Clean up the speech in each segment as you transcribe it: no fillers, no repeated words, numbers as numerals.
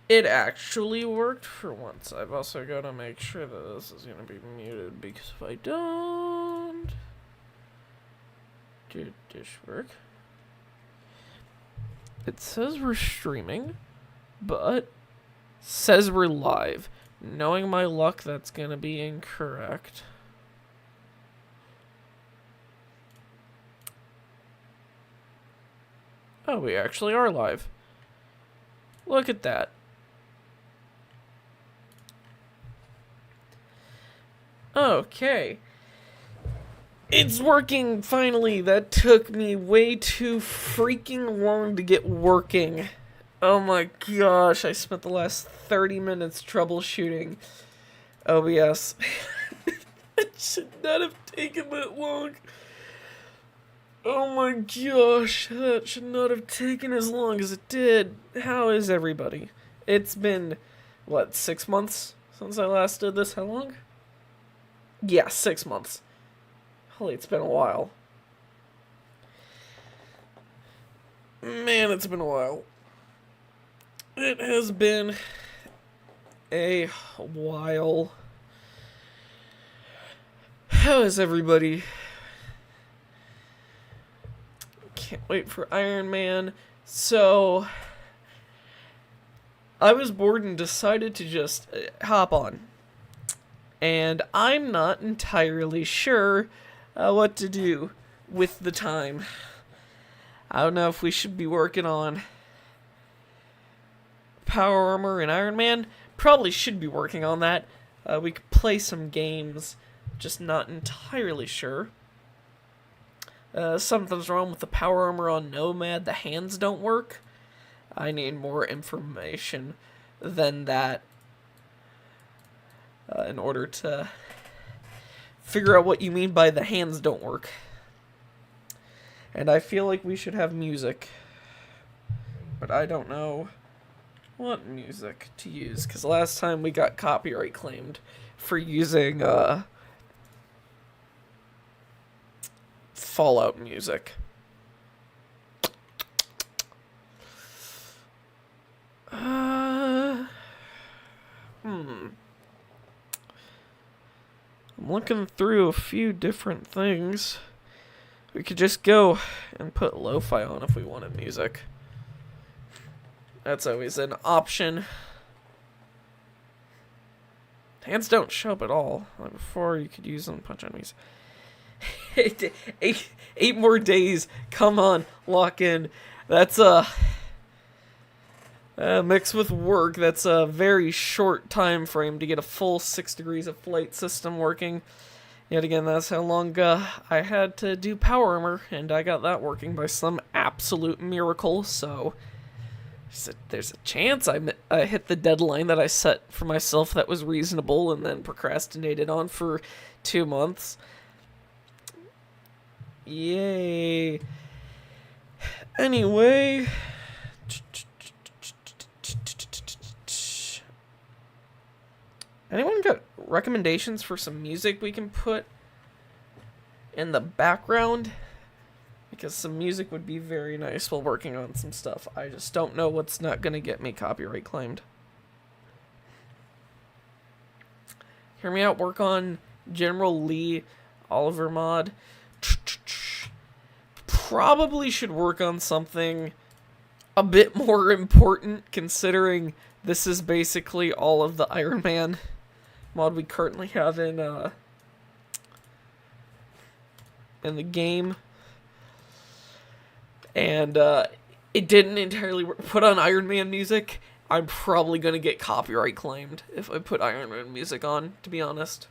It actually worked for once. I've also got to make sure that this is going to be muted, because if I don't... Did this work? It says we're streaming, but says we're live. Knowing my luck, that's going to be incorrect. Oh, we actually are live. Look at that. Okay. It's working, finally. That took me way too freaking long to get working. Oh my gosh, I spent the last 30 minutes troubleshooting OBS. It should not have taken that long. Oh my gosh, that should not have taken as long as it did. How is everybody? It's been, what, 6 months since I last did this? How long? Yeah, 6 months. Holy, it's been a while. Man, it's been a while. It has been a while. How is everybody? Can't wait for Iron Man. So, I was bored and decided to just hop on. And I'm not entirely sure what to do with the time. I don't know if we should be working on Power Armor and Iron Man. Probably should be working on that. We could play some games, just not entirely sure. Something's wrong with the Power Armor on Nomad. The hands don't work. I need more information than that in order to figure out what you mean by the hands don't work. And I feel like we should have music, but I don't know what music to use, because last time we got copyright claimed for using Fallout music. I'm looking through a few different things. We could just go and put lo-fi on if we wanted music. That's always an option. Hands don't show up at all. Like before, you could use them to punch enemies. eight more days. Come on, lock in. That's mixed with work. That's a very short time frame to get a full 6 degrees of flight system working. Yet again, that's how long I had to do Power Armor, and I got that working by some absolute miracle. So there's a chance I hit the deadline that I set for myself that was reasonable, and then procrastinated on for 2 months. Yay. Anyway, anyone got recommendations for some music we can put in the background? Because some music would be very nice while working on some stuff. I just don't know what's not going to get me copyright claimed. Hear me out, work on General Lee Oliver mod. Probably should work on something a bit more important, considering this is basically all of the Iron Man mod we currently have in the game. And it didn't entirely put on Iron Man music. I'm probably going to get copyright claimed if I put Iron Man music on, to be honest.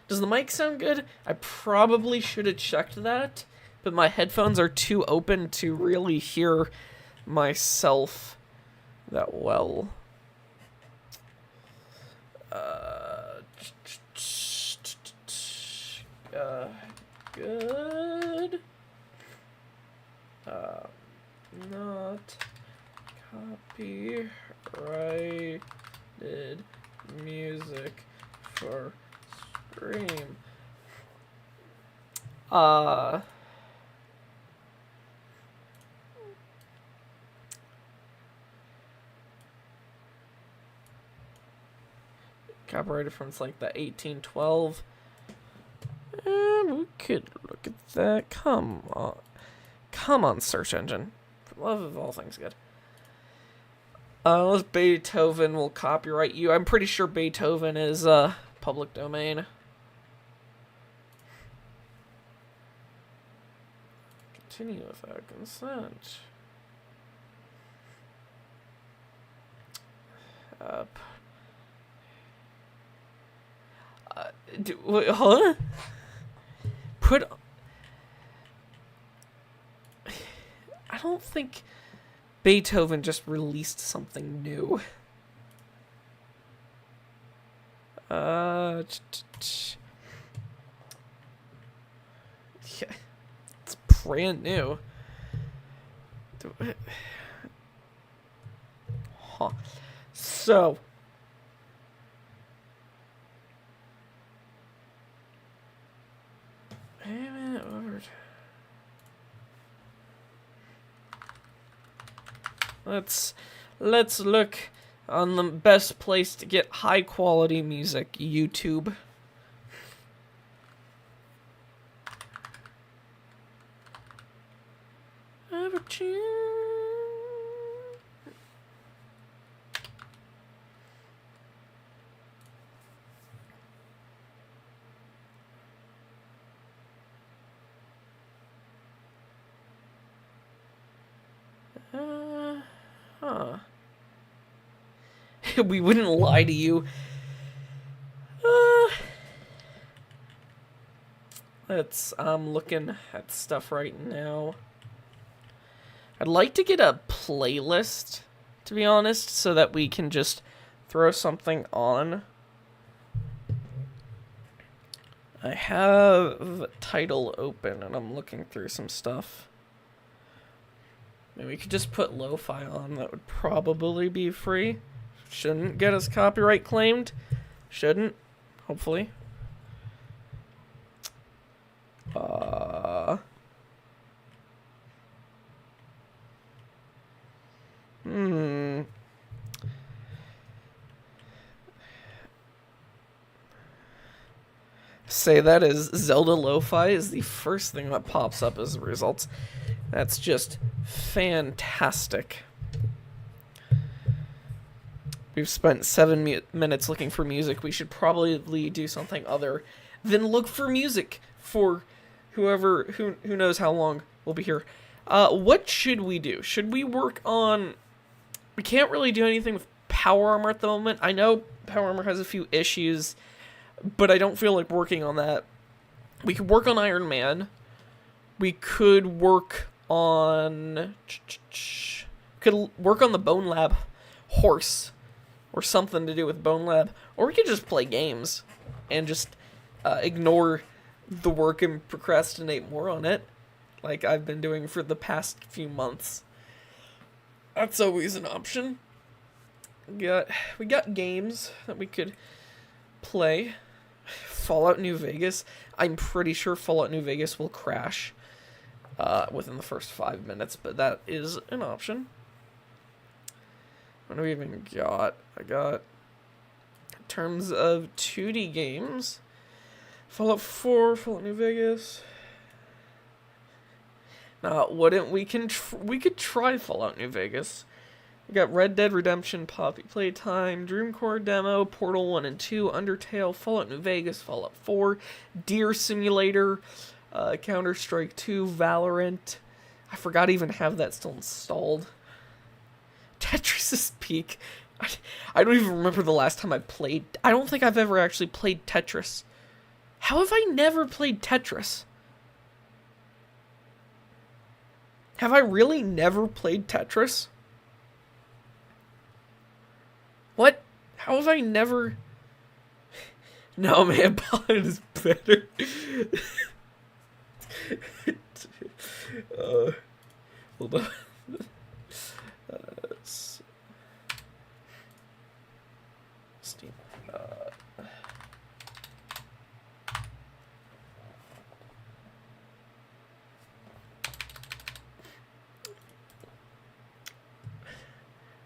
Does the mic sound good? I probably should have checked that, but my headphones are too open to really hear myself that well. Good. Not copyrighted music for stream. Copyrighted from like the 1812. And we could look at that. Come on. Come on, search engine. For the love of all things good. Unless Beethoven will copyright you. I'm pretty sure Beethoven is public domain. Continue without consent. Wait, huh? I don't think Beethoven just released something new. Yeah, it's brand new. Huh. So. Let's look on the best place to get high quality music, YouTube. We wouldn't lie to you. I'm looking at stuff right now. I'd like to get a playlist, to be honest, so that we can just throw something on. I have Tidal open and I'm looking through some stuff. Maybe we could just put lo-fi on. That would probably be free. Shouldn't get us copyright claimed. Shouldn't. Hopefully. Say that is Zelda Lo-Fi is the first thing that pops up as a result. That's just fantastic. We've spent 7 minutes looking for music. We should probably do something other than look for music for whoever who knows how long we'll be here. What should we do? Should we work on... We can't really do anything with Power Armor at the moment. I know Power Armor has a few issues, but I don't feel like working on that. We could work on Iron Man. We could work on... Could work on the Bone Lab horse. Or something to do with Bone Lab. Or we could just play games. And just ignore the work and procrastinate more on it. Like I've been doing for the past few months. That's always an option. We got games that we could play. Fallout New Vegas. I'm pretty sure Fallout New Vegas will crash within the first 5 minutes, but that is an option. What do we even got? I got, in terms of 2D games, Fallout 4, Fallout New Vegas. Now, we could try Fallout New Vegas. We got Red Dead Redemption, Poppy Playtime, Dreamcore Demo, Portal 1 and 2, Undertale, Fallout New Vegas, Fallout 4, Deer Simulator, Counter-Strike 2, Valorant. I forgot to even have that still installed. Tetris' Peak. I don't even remember the last time I played. I don't think I've ever actually played Tetris. How have I never played Tetris? Have I really never played Tetris? What? How have I never... No, man, Paladin is better. Hold on. Steam.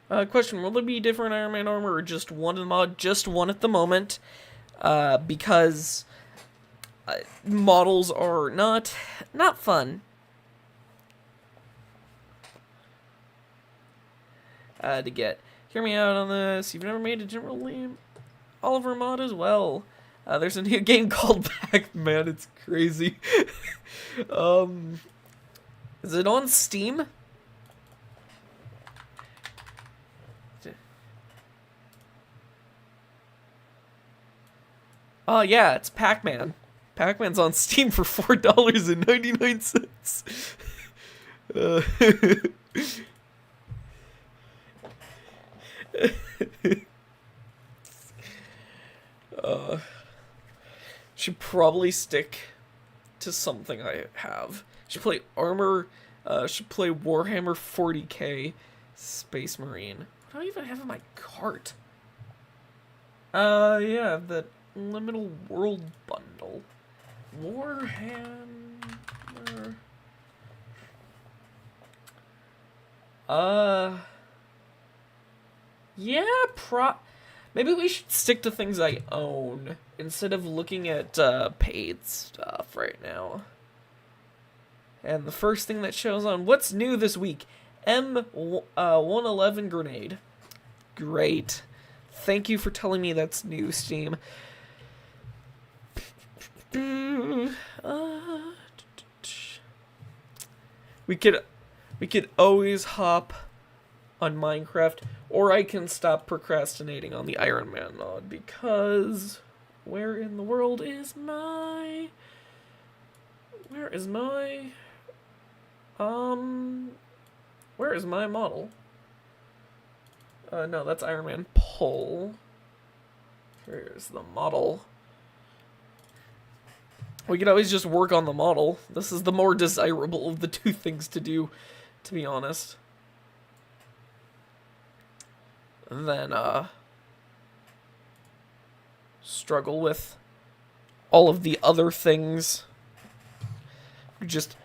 Question, will there be different Iron Man armor or just one in the mod? Just one at the moment. Because models are not fun. To get. Hear me out on this. You've never made a General Lee Oliver mod as well. There's a new game called Pac-Man. It's crazy. Is it on Steam? Oh yeah, it's Pac-Man. Pac-Man's on Steam for $4.99. uh, should probably stick to something I have. Should play Armor. Should play Warhammer 40k Space Marine. What do I even have in my cart? Yeah, the Liminal World Bundle. Warhammer. Yeah, maybe we should stick to things I own instead of looking at paid stuff right now. And the first thing that shows on what's new this week, M111 grenade. Great. Thank you for telling me that's new, Steam. We could always hop on Minecraft, or I can stop procrastinating on the Iron Man mod, because where in the world is my... Where is my model? No, that's Iron Man Pull. Here's the model. We could always just work on the model. This is the more desirable of the two things to do, to be honest. And then, struggle with all of the other things. Just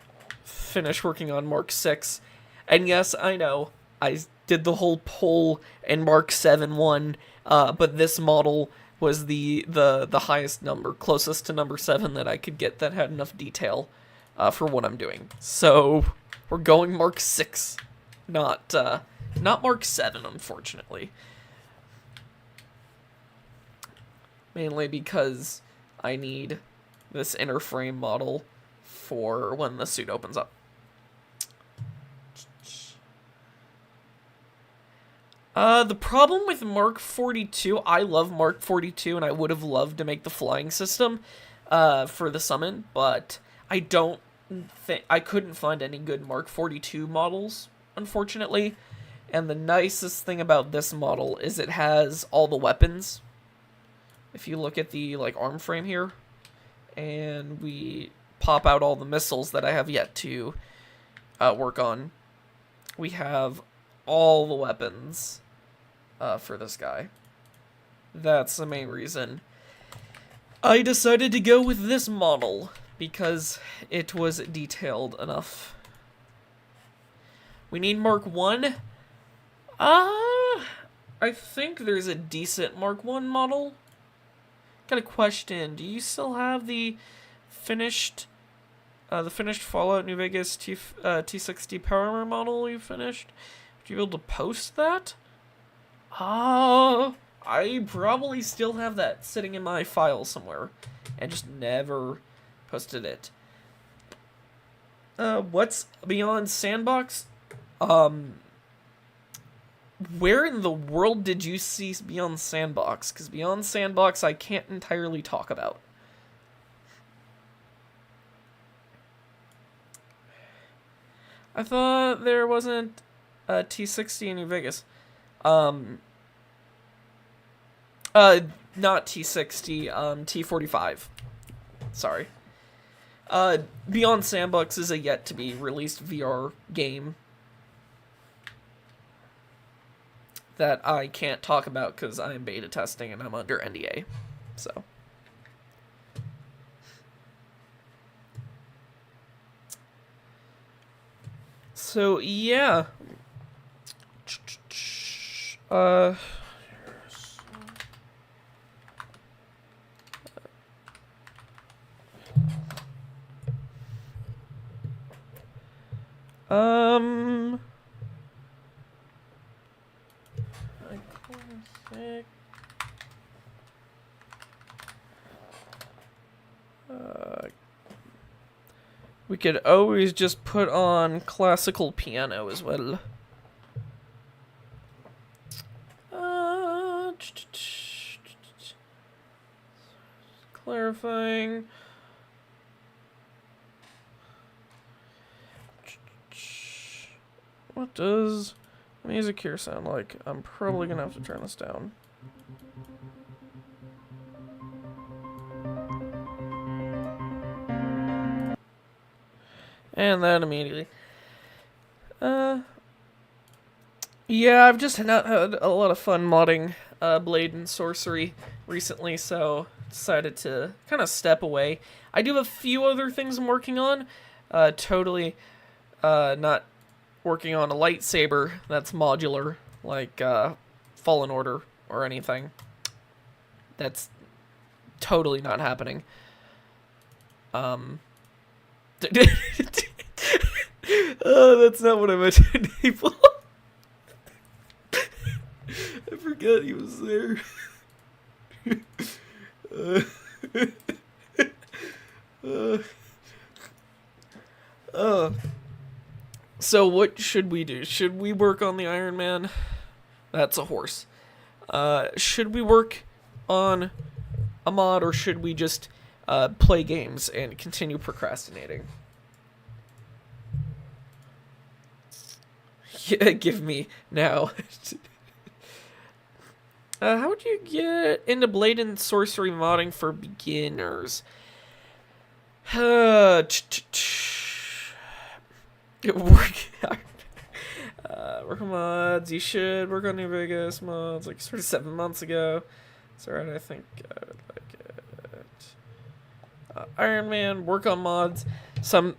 finish working on Mark 6. And yes, I know, I did the whole pull and Mark 7 one, but this model was the highest number, closest to number 7 that I could get that had enough detail for what I'm doing. So we're going Mark 6, not Mark 7, unfortunately. Mainly because I need this inner frame model for when the suit opens up. The problem with Mark 42, I love Mark 42, and I would have loved to make the flying system for the summon, but I couldn't find any good Mark 42 models, unfortunately. And the nicest thing about this model is it has all the weapons. If you look at the arm frame here, and we pop out all the missiles that I have yet to work on, we have all the weapons for this guy. That's the main reason I decided to go with this model, because it was detailed enough. We need Mark 1. I think there's a decent Mark 1 model. Got a question. Do you still have the finished Fallout New Vegas T60 Power Armor model you finished? Would you be able to post that? I probably still have that sitting in my file somewhere and just never posted it. What's Beyond Sandbox? Where in the world did you see Beyond Sandbox? Because Beyond Sandbox I can't entirely talk about. I thought there wasn't a T60 in New Vegas. Not T60, T45. Sorry. Beyond Sandbox is a yet-to-be-released VR game that I can't talk about because I'm beta testing and I'm under NDA. So yeah. Uh... Um... Classic. We could always just put on classical piano as well. Clarifying. What does music here sound like? I'm probably gonna have to turn this down. And that immediately. Yeah, I've just not had a lot of fun modding Blade and Sorcery recently, so decided to kind of step away. I do have a few other things I'm working on. Totally not working on a lightsaber that's modular, like Fallen Order or anything. That's totally not happening. Oh, that's not what I meant to enable. I forgot he was there. So what should we do? Should we work on the Iron Man? That's a horse. Should we work on a mod, or should we just play games and continue procrastinating? Yeah, give me now. How would you get into Blade and Sorcery modding for beginners? Work on mods. You should work on New Vegas mods, like sort of 7 months ago. It's alright, I think I would like it. Iron Man, work on mods. So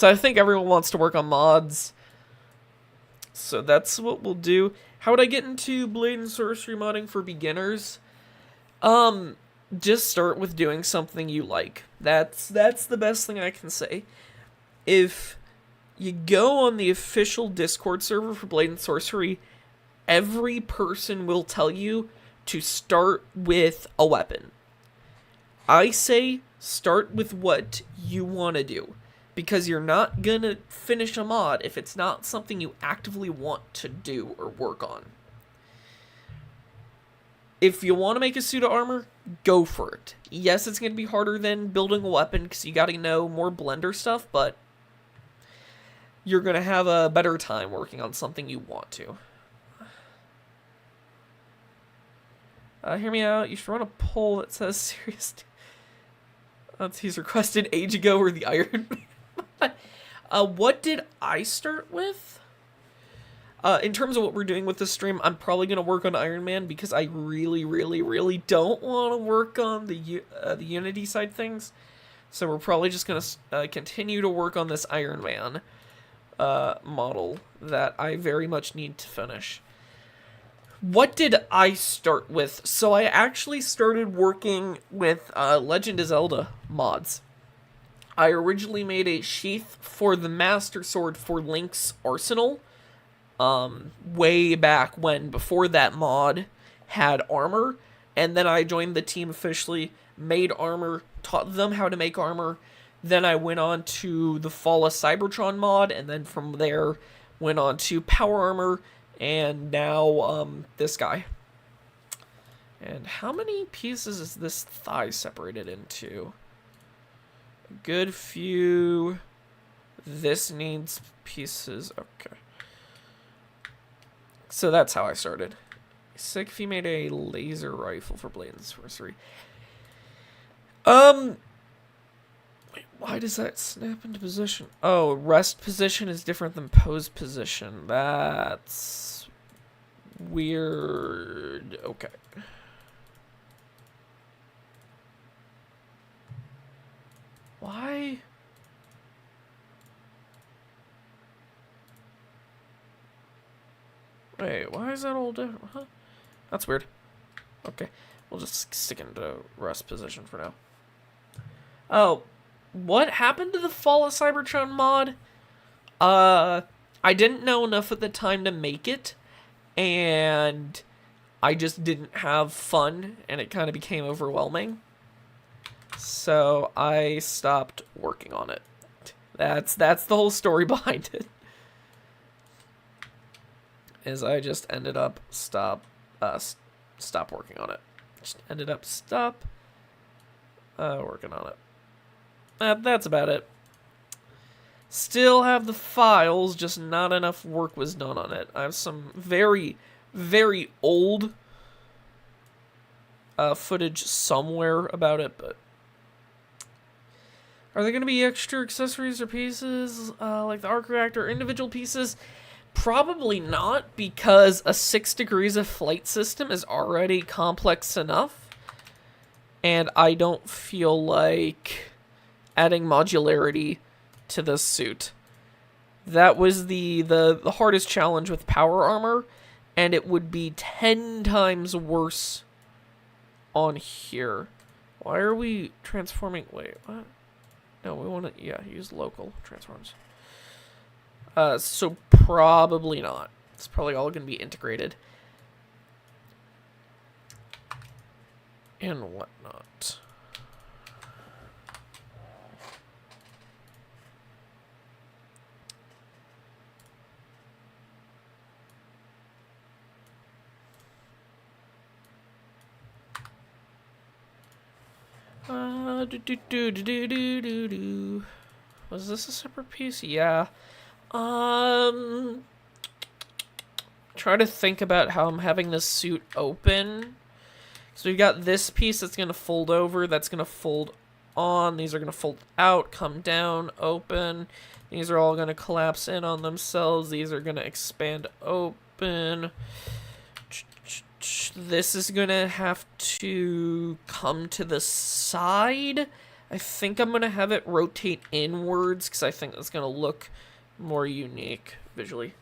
I think everyone wants to work on mods. So that's what we'll do. How would I get into Blade and Sorcery modding for beginners? Just start with doing something you like. That's the best thing I can say. If you go on the official Discord server for Blade and Sorcery, every person will tell you to start with a weapon. I say start with what you want to do, because you're not gonna finish a mod if it's not something you actively want to do or work on. If you want to make a suit of armor, go for it. Yes, it's going to be harder than building a weapon because you got to know more Blender stuff, but you're going to have a better time working on something you want to. Hear me out. You should run a poll that says serious. He's requested age ago or the Iron Man. What did I start with? In terms of what we're doing with this stream, I'm probably going to work on Iron Man because I really, really, really don't want to work on the Unity side things. So we're probably just going to continue to work on this Iron Man model that I very much need to finish. What did I start with? So I actually started working with Legend of Zelda mods. I originally made a sheath for the Master Sword for Link's Arsenal. Way back when, before that mod had armor, and then I joined the team officially, made armor, taught them how to make armor, then I went on to the Fall of Cybertron mod, and then from there went on to Power Armor, and now, this guy. And how many pieces is this thigh separated into? A good few. This needs pieces, okay. So that's how I started. Sick if he made a laser rifle for Blade and Sorcery. Wait, why does that snap into position? Oh, rest position is different than pose position. That's weird. Okay. Why? Wait, why is that all different? Huh? That's weird. Okay, we'll just stick into rest position for now. Oh, what happened to the Fall of Cybertron mod? I didn't know enough at the time to make it, and I just didn't have fun, and it kind of became overwhelming. So I stopped working on it. That's the whole story behind it. Is I just ended up stop working on it. Just ended up working on it. That's about it. Still have the files, just not enough work was done on it. I have some very, very old footage somewhere about it, but are there going to be extra accessories or pieces like the arc reactor, individual pieces? Probably not, because a 6 degrees of flight system is already complex enough, and I don't feel like adding modularity to this suit. That was the hardest challenge with power armor, and it would be 10 times worse on here. Why are we transforming? Wait, what? No, we want to, use local transforms. So probably not. It's probably all going to be integrated. And whatnot. Was this a separate piece? Yeah. Try to think about how I'm having this suit open. So we've got this piece that's going to fold over, that's going to fold on, these are going to fold out, come down, open. These are all going to collapse in on themselves, these are going to expand open. This is going to have to come to the side. I think I'm going to have it rotate inwards, because I think that's going to look more unique visually.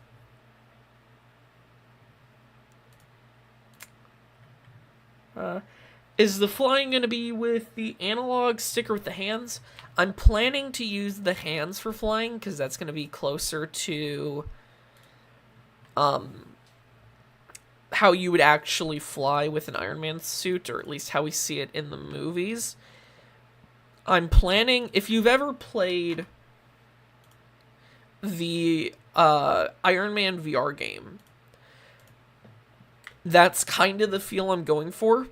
Is the flying going to be with the analog stick or with the hands? I'm planning to use the hands for flying, because that's going to be closer to how you would actually fly with an Iron Man suit, or at least how we see it in the movies. I'm planning, if you've ever played the Iron Man VR game, that's kind of the feel I'm going for,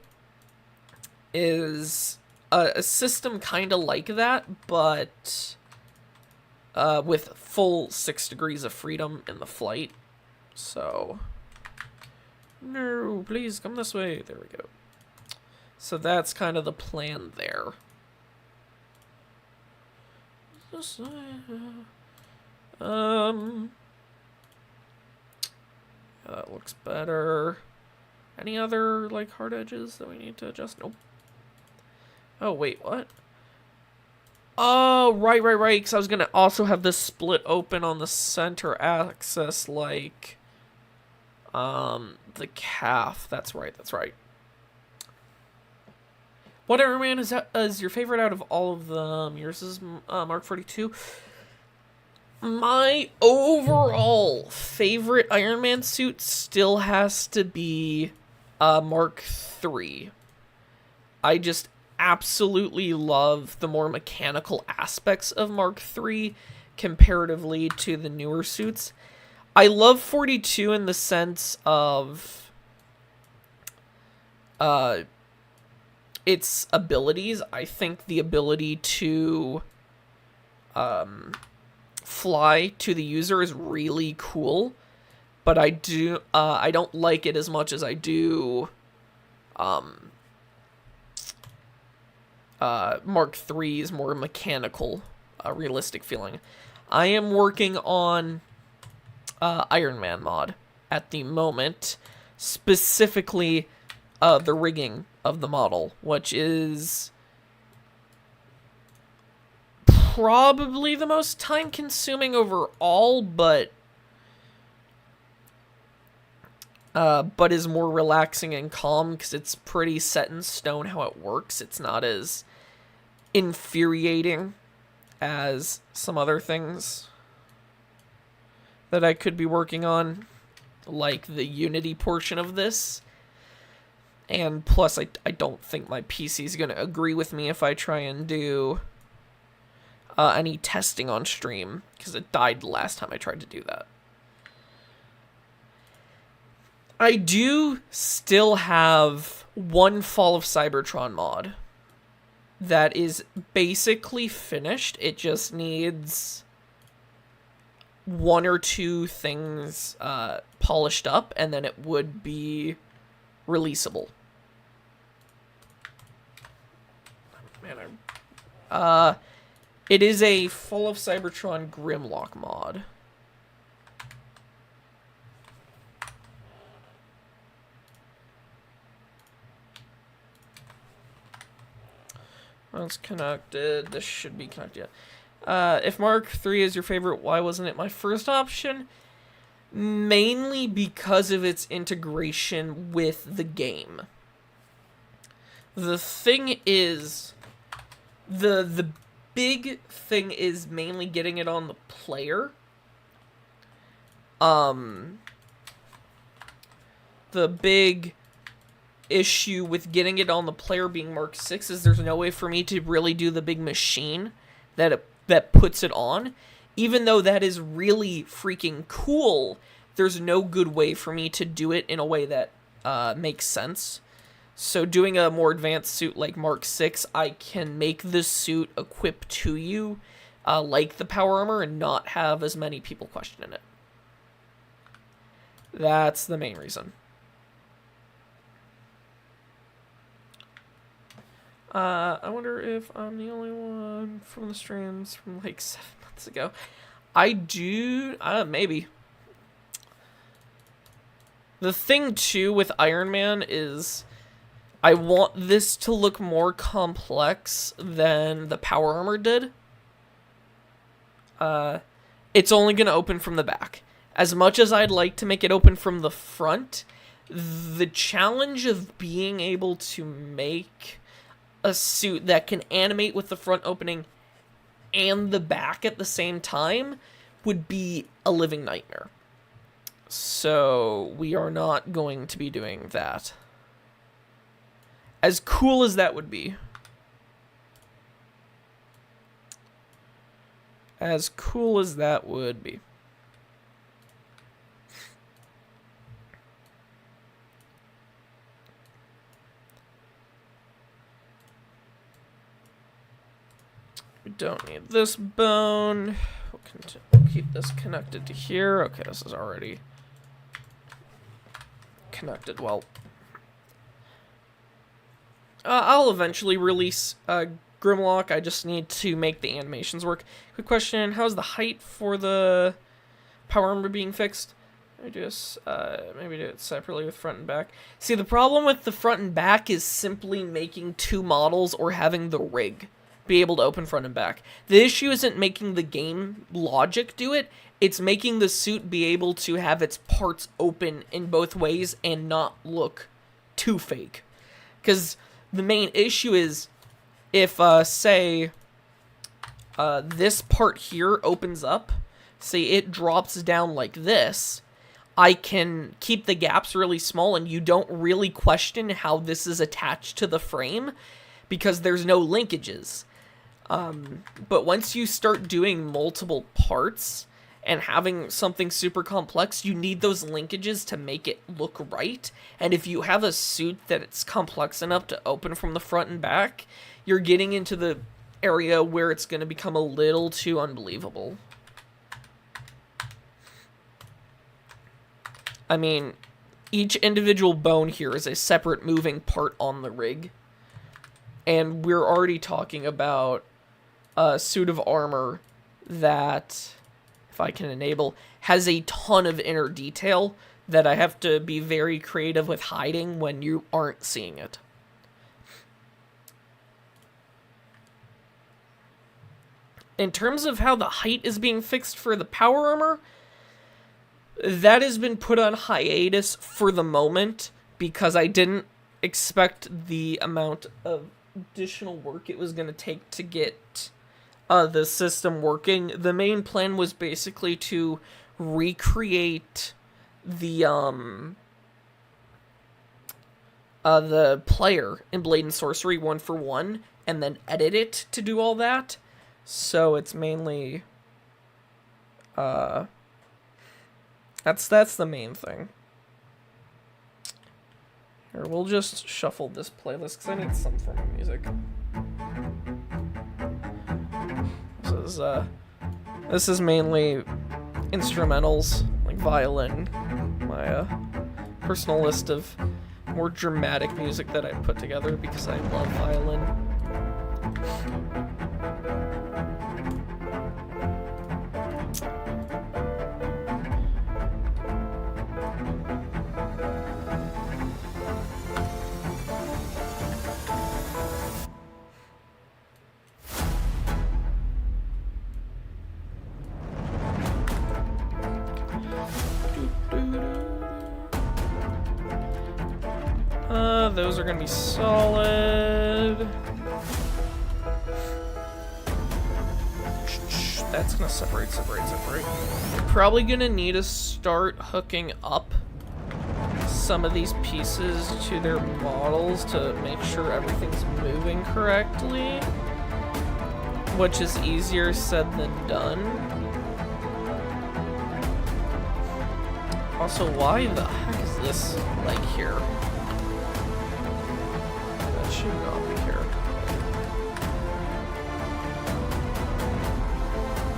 is a system kind of like that, but with full 6 degrees of freedom in the flight. So, no, please come this way. There we go. So that's kind of the plan there. That looks better. Any other, like, hard edges that we need to adjust? Nope. Oh, wait, what? Oh, right, because I was going to also have this split open on the center axis, like, the calf. That's right. What Iron Man is your favorite out of all of them? Yours is Mark 42. My overall favorite Iron Man suit still has to be Mark III. I just absolutely love the more mechanical aspects of Mark III comparatively to the newer suits. I love 42 in the sense of its abilities. I think the ability to fly to the user is really cool, but I don't like it as much as I do Mark III's more mechanical, realistic feeling. I am working on Iron Man mod at the moment, specifically the rigging of the model, which is probably the most time-consuming overall, but but is more relaxing and calm because it's pretty set in stone how it works. It's not as infuriating as some other things that I could be working on, like the Unity portion of this. And plus, I don't think my PC is going to agree with me if I try and do any testing on stream, because it died the last time I tried to do that. I do still have one Fall of Cybertron mod that is basically finished. It just needs one or two things polished up, and then it would be releasable. Man, it is a Fall of Cybertron Grimlock mod. Well, it's connected. This should be connected. If Mark III is your favorite, why wasn't it my first option? Mainly because of its integration with the game. The thing is, the big thing is mainly getting it on the player. The big issue with getting it on the player being Mark VI is there's no way for me to really do the big machine that puts it on. Even though that is really freaking cool, there's no good way for me to do it in a way that makes sense. So doing a more advanced suit like Mark VI, I can make the suit equip to you like the power armor and not have as many people questioning it. That's the main reason. I wonder if I'm the only one from the streams from like 7 months ago. I do, maybe. The thing too with Iron Man is I want this to look more complex than the power armor did. It's only going to open from the back. As much as I'd like to make it open from the front, the challenge of being able to make a suit that can animate with the front opening and the back at the same time would be a living nightmare. So we are not going to be doing that. As cool as that would be. As cool as that would be. We don't need this bone. We'll keep this connected to here. Okay, this is already connected well. I'll eventually release Grimlock. I just need to make the animations work. Quick question, how's the height for the power armor being fixed? I just maybe do it separately with front and back. See, the problem with the front and back is simply making two models or having the rig be able to open front and back. The issue isn't making the game logic do it, it's making the suit be able to have its parts open in both ways and not look too fake. Because the main issue is if, say, this part here opens up, say it drops down like this, I can keep the gaps really small and you don't really question how this is attached to the frame because there's no linkages. But once you start doing multiple parts and having something super complex, you need those linkages to make it look right. And if you have a suit that it's complex enough to open from the front and back, you're getting into the area where it's going to become a little too unbelievable. I mean, each individual bone here is a separate moving part on the rig. And we're already talking about a suit of armor that, if I can enable, has a ton of inner detail that I have to be very creative with hiding when you aren't seeing it. In terms of how the height is being fixed for the power armor, That has been put on hiatus for the moment because I didn't expect the amount of additional work it was going to take to get the system working. The main plan was basically to recreate the player in Blade and Sorcery 1-for-1 and then edit it to do all that. So it's mainly that's the main thing. Here, we'll just shuffle this playlist because I need some form of music. This is mainly instrumentals, like violin. My personal list of more dramatic music that I put together because I love violin. Those are gonna be solid. That's gonna separate. Probably gonna need to start hooking up some of these pieces to their models to make sure everything's moving correctly, which is easier said than done. Also, why the heck is this like here? That should not be here.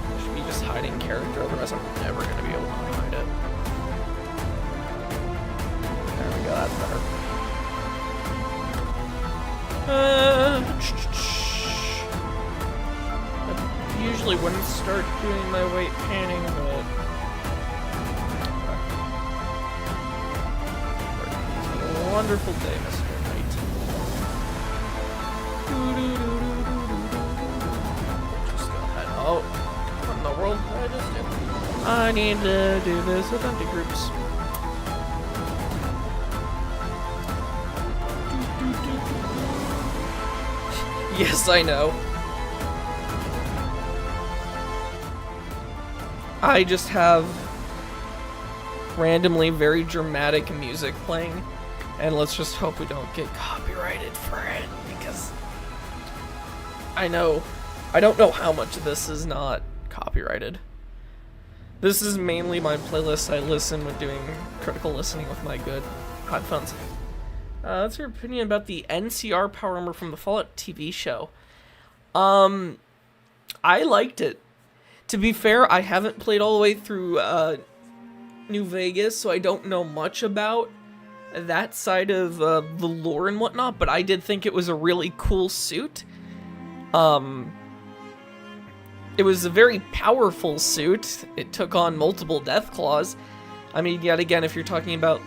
I should be just hiding character, otherwise I'm never gonna be able to hide it. There we go, that's better. I usually wouldn't start doing my weight panning, but wonderful day, Mr. Knight. Just go ahead. Oh, what in the world did I just do? I need to do this with empty groups. Yes, I know. I just have randomly very dramatic music playing. And let's just hope we don't get copyrighted for it, because I don't know how much of this is not copyrighted. This is mainly my playlist I listen when doing critical listening with my good headphones. What's your opinion about the NCR Power Armor from the Fallout TV show? I liked it. To be fair, I haven't played all the way through New Vegas, so I don't know much about that side of the lore and whatnot, but I did think it was a really cool suit. It was a very powerful suit. It took on multiple Deathclaws. I mean, yet again, if you're talking about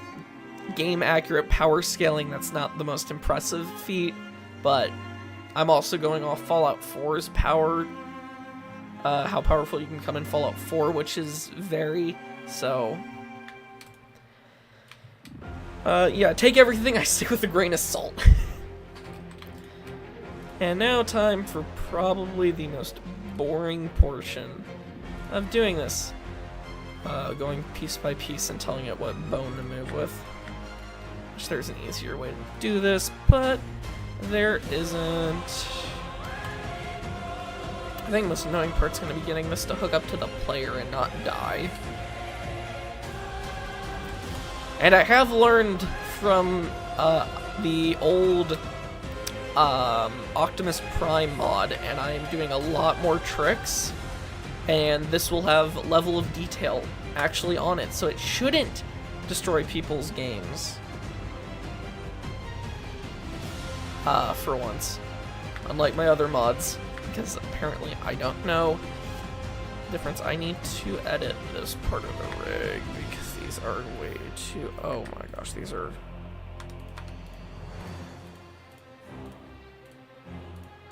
game-accurate power scaling, that's not the most impressive feat, but I'm also going off Fallout 4's power, how powerful you can come in Fallout 4, which is very, so yeah, take everything I say with a grain of salt. And now time for probably the most boring portion of doing this. Going piece by piece and telling it what bone to move with. Which there's an easier way to do this, but there isn't. I think the most annoying part's going to be getting this to hook up to the player and not die. And I have learned from the old Optimus Prime mod, and I'm doing a lot more tricks, and this will have level of detail actually on it, so it shouldn't destroy people's games. For once. Unlike my other mods, because apparently I don't know the difference. I need to edit this part of the rig, because these are way too... Oh my gosh, these are...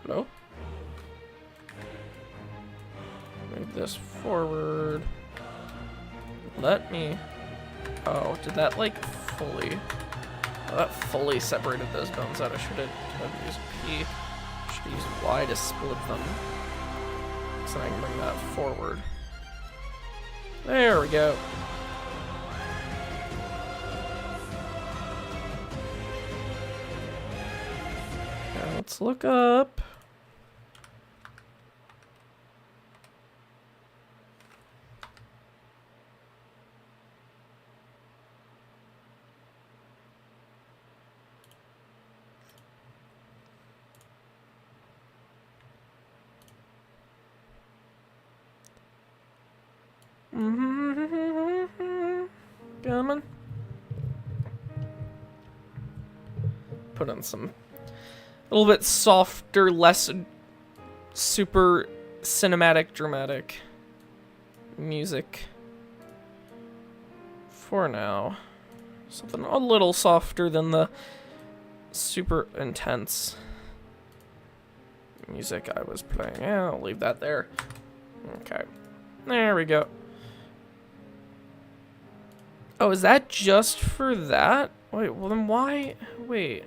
Hello? Move this forward. Let me Oh, did that like fully... Oh, that fully separated those bones out. I should have used P. Should use Y to split them. So I can bring that forward. There we go. Now let's look up. Coming. Put on some a little bit softer, less super cinematic, dramatic music for now. Something a little softer than the super intense music I was playing. Yeah, I'll leave that there. Okay. There we go. Oh, is that just for that? Wait, well then why? Wait,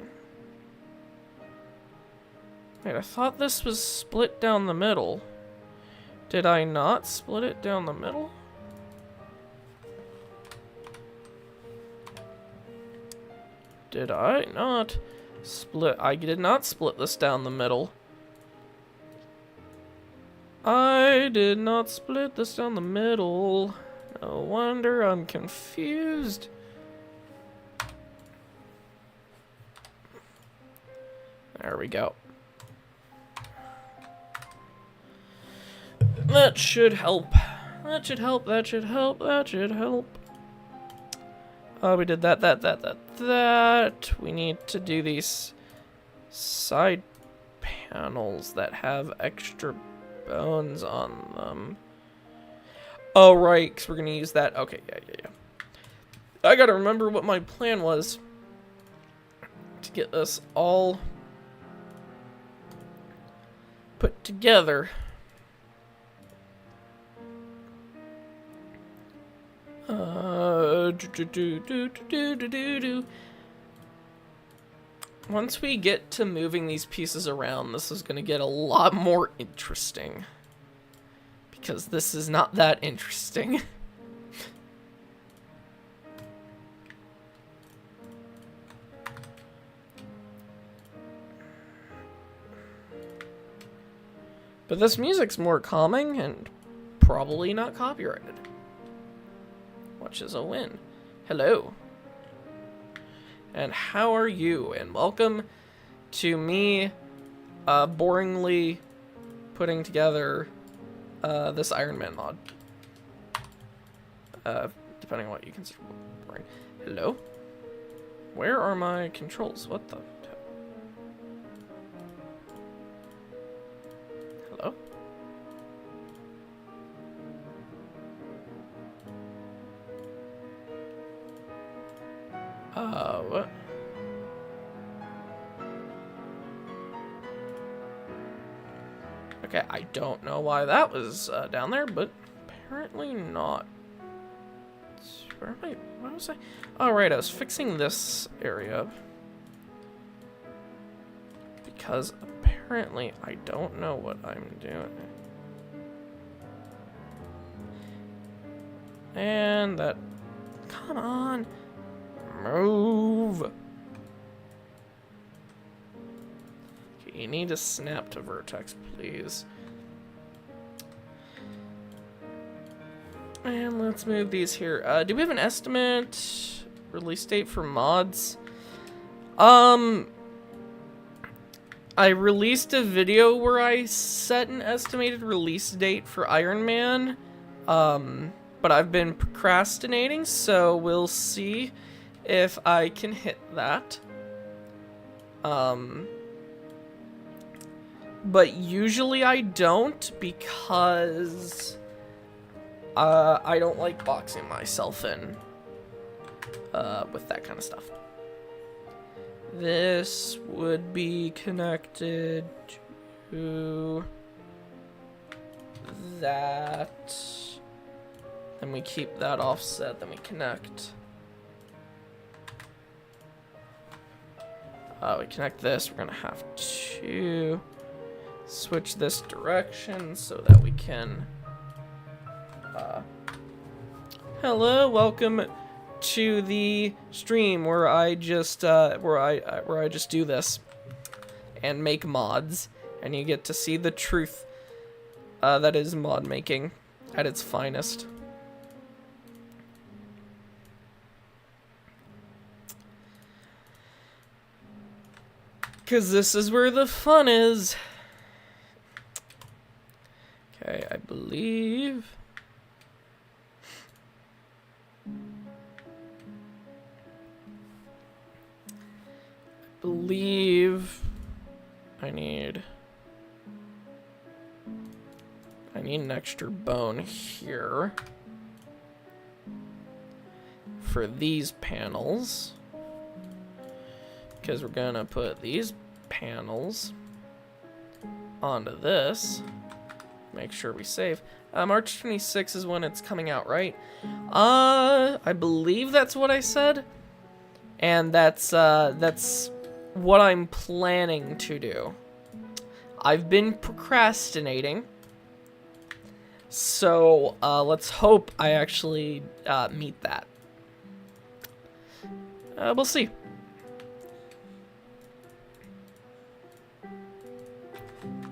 I thought this was split down the middle. Did I not split it down the middle? Did I not split? I did not split this down the middle. I did not split this down the middle. No wonder I'm confused. There we go. That should help. That should help. That should help. That should help. Oh, we did that. We need to do these side panels that have extra bones on them. Oh, right, because we're going to use that. Okay, yeah. I got to remember what my plan was to get this all put together. Once we get to moving these pieces around, this is going to get a lot more interesting. Because this is not that interesting. But this music's more calming and probably not copyrighted. Which is a win. Hello. And how are you? And welcome to me boringly putting together this Iron Man mod. Depending on what you consider boring. Hello? Where are my controls? What the... Hello? What? Okay, I don't know why that was down there, but apparently not. Where am I? What was I? Oh, right, I was fixing this area. Because apparently I don't know what I'm doing. And that... Come on! Move! Okay, you need to snap to vertex, please. And let's move these here. Do we have an estimate release date for mods? I released a video where I set an estimated release date for Iron Man. But I've been procrastinating, so we'll see if I can hit that. But usually I don't, because I don't like boxing myself in with that kind of stuff. This would be connected to that. Then we keep that offset, then we connect We connect this. We're gonna have to switch this direction so that we can. Hello, welcome to the stream where I just where I just do this and make mods, and you get to see the truth that is mod making at its finest. Cause this is where the fun is. Okay, I believe. I need an extra bone here for these panels, because we're gonna put these panels onto this. Make sure we save. March 26th is when it's coming out, right? I believe that's what I said. And that's what I'm planning to do. I've been procrastinating. So, let's hope I actually meet that. We'll see.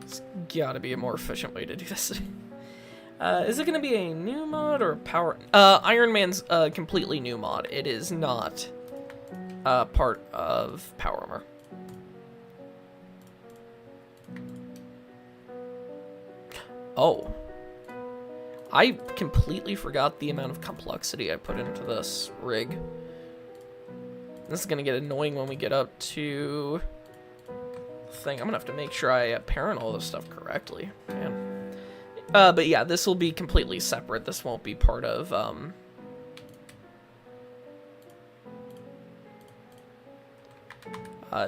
There's gotta be a more efficient way to do this. Is it gonna be a new mod or power? Iron Man's a completely new mod. It is not part of Power Armor. Oh. I completely forgot the amount of complexity I put into this rig. This is gonna get annoying when we get up to the thing. I'm gonna have to make sure I parent all this stuff correctly. Man. But yeah, this will be completely separate. This won't be part of,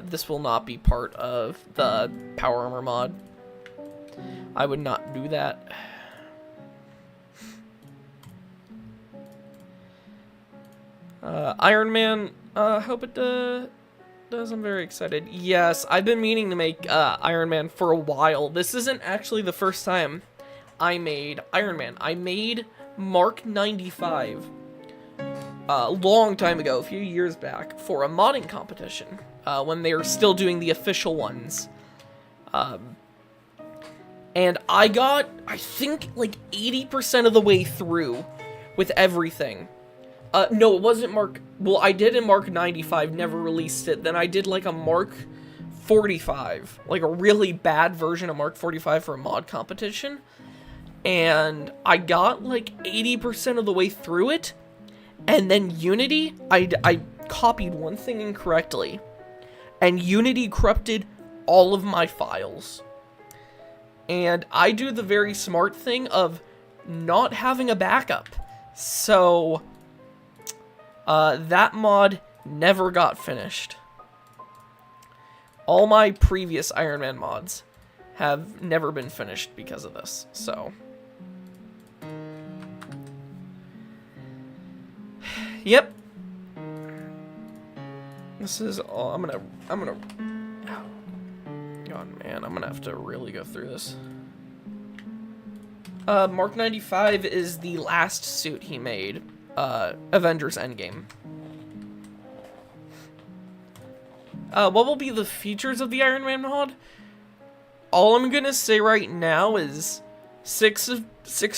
this will not be part of the Power Armor mod. I would not do that. Iron Man, hope it does. I'm very excited. Yes, I've been meaning to make Iron Man for a while. This isn't actually the first time I made Iron Man. I made Mark 95 a long time ago, a few years back, for a modding competition when they were still doing the official ones. And I got, I think, like 80% of the way through with everything. No, it wasn't Mark... Well, I did in Mark 95, never released it. Then I did, like, a Mark 45. Like, a really bad version of Mark 45 for a mod competition. And I got, like, 80% of the way through it. And then Unity, I copied one thing incorrectly. And Unity corrupted all of my files. And I do the very smart thing of not having a backup. So... that mod never got finished. All my previous Iron Man mods have never been finished because of this, so. Yep. This is all, I'm gonna, God, man, I'm gonna have to really go through this. Mark 95 is the last suit he made. Avengers Endgame. What will be the features of the Iron Man mod? All I'm gonna say right now is 6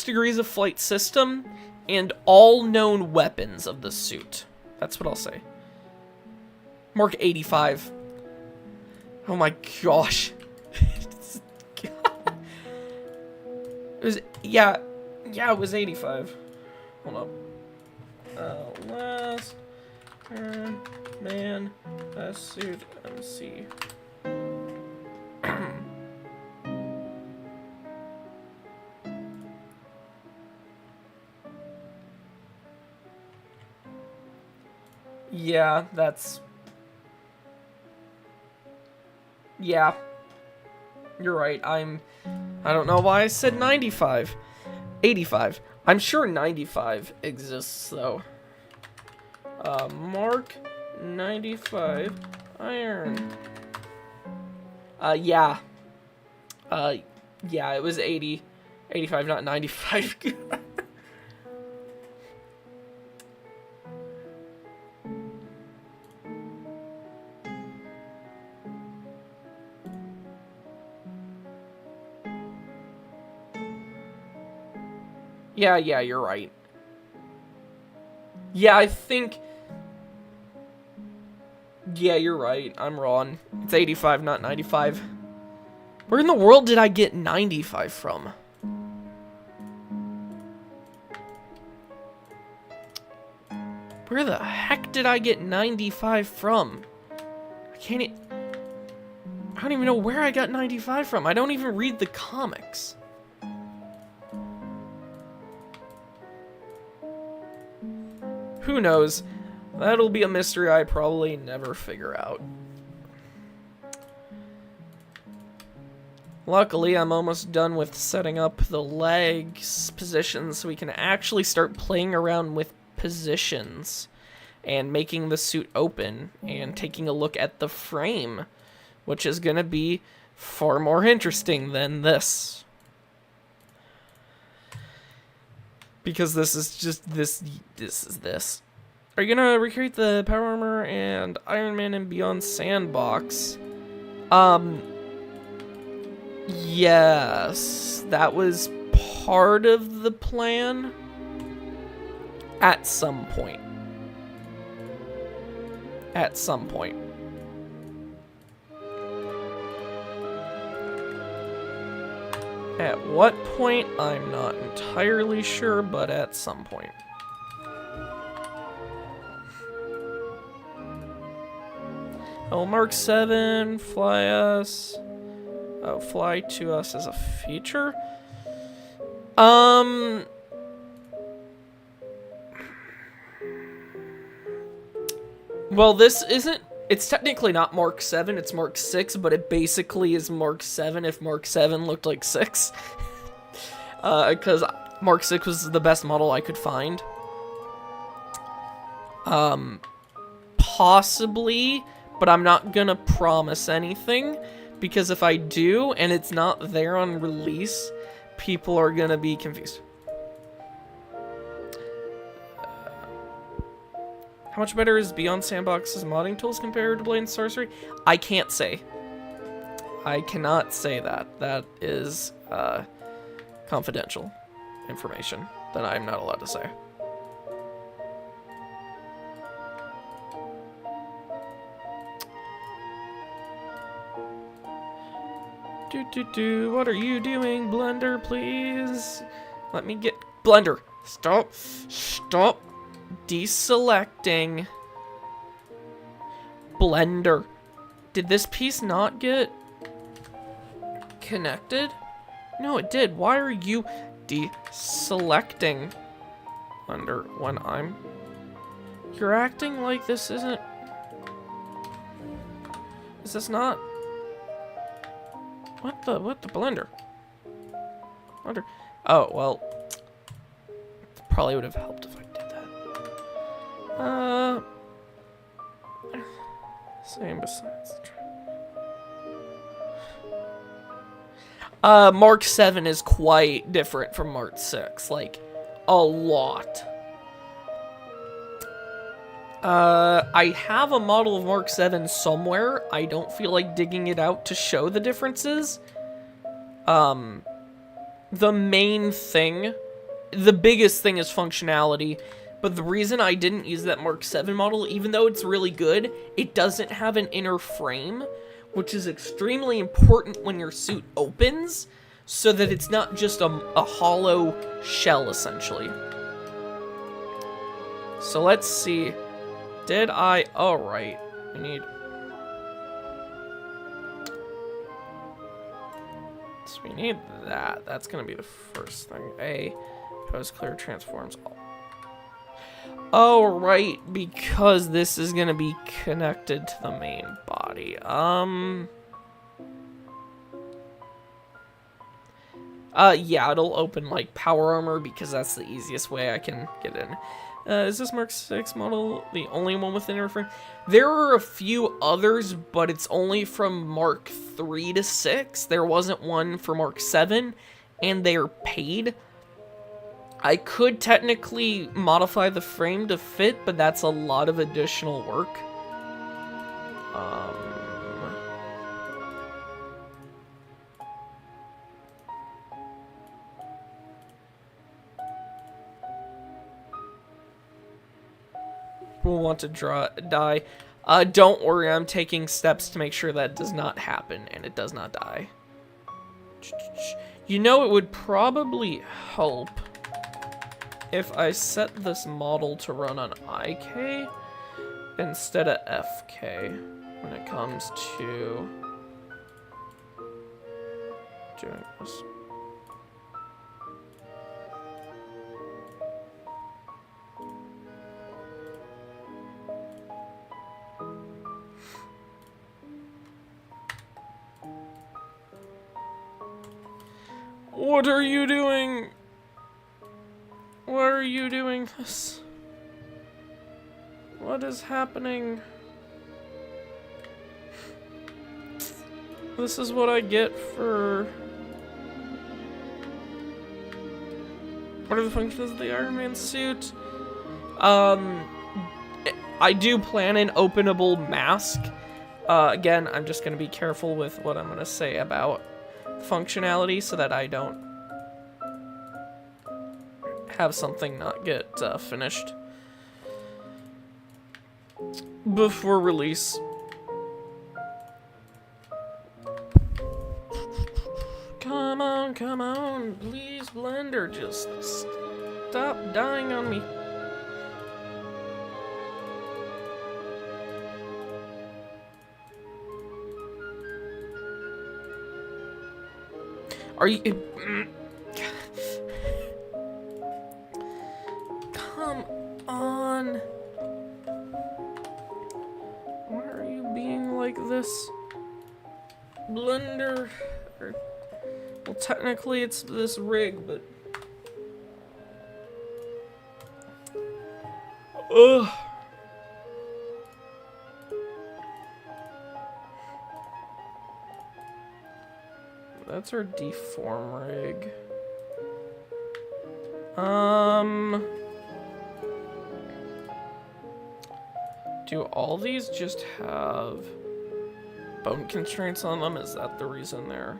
degrees of flight system and all known weapons of the suit. That's what I'll say. Mark 85. Oh my gosh. It was, yeah, it was 85. Hold up. Last Iron Man best suit MC. Yeah, that's... Yeah. You're right, I don't know why I said 95. 85. I'm sure 95 exists, though. Mark 95 Iron. Yeah. Yeah, it was 80. 85, not 95. Yeah, you're right. Yeah, I think... Yeah, you're right. I'm wrong. It's 85, not 95. Where in the world did I get 95 from? Where the heck did I get 95 from? I don't even know where I got 95 from. I don't even read the comics. Who knows? That'll be a mystery I probably never figure out. Luckily, I'm almost done with setting up the legs positions so we can actually start playing around with positions and making the suit open and taking a look at the frame, which is going to be far more interesting than this. Because this is just this is this. Are you gonna recreate the Power Armor and Iron Man and Beyond sandbox? Yes, that was part of the plan at some point. At some point. At what point, I'm not entirely sure, but at some point. Oh, Mark 7, fly us. Oh, fly to us as a feature? Well, this isn't... It's technically not Mark 7, it's Mark 6, but it basically is Mark 7 if Mark 7 looked like 6. Because Mark 6 was the best model I could find. Possibly, but I'm not gonna promise anything, because if I do, and it's not there on release, people are gonna be confused. How much better is Beyond Sandbox's modding tools compared to Blade and Sorcery? I can't say. I cannot say that. That is confidential information that I'm not allowed to say. What are you doing, Blender, please? Let me get... Blender! Stop! Stop! Deselecting. Blender. Did this piece not get connected? No, it did. Why are you deselecting, Blender, when I'm... You're acting like this isn't... Is this not... What the Blender? Blender. Oh, well. Probably would have helped if I did that. Same besides. Mark 7 is quite different from Mark 6. Like, a lot. I have a model of Mark 7 somewhere. I don't feel like digging it out to show the differences. The main thing, the biggest thing is functionality, but the reason I didn't use that Mark 7 model, even though it's really good, it doesn't have an inner frame, which is extremely important when your suit opens, so that it's not just a hollow shell, essentially. So let's see. Did I... Oh, right. We need... So we need that. That's going to be the first thing. A. Post clear transforms all. Oh, right. Because this is going to be connected to the main body. Yeah, it'll open, like, Power Armor because that's the easiest way I can get in. Is this Mark 6 model the only one with interframe? There are a few others, but it's only from Mark 3 to 6. There wasn't one for Mark 7, and they are paid. I could technically modify the frame to fit, but that's a lot of additional work. We'll want to die. Don't worry, I'm taking steps to make sure that does not happen, and it does not die. You know, it would probably help if I set this model to run on IK instead of FK when it comes to doing this. What are you doing? Why are you doing this? What is happening? This is what I get for... What are the functions of the Iron Man suit? I do plan an openable mask. Again, I'm just going to be careful with what I'm going to say about functionality so that I don't have something not get finished before release. Come on, please, Blender, just stop dying on me. Are you... Come on. Why are you being like this? Blender. Well, technically it's this rig, but... Ugh. That's our deform rig. Do all these just have bone constraints on them? Is that the reason they're...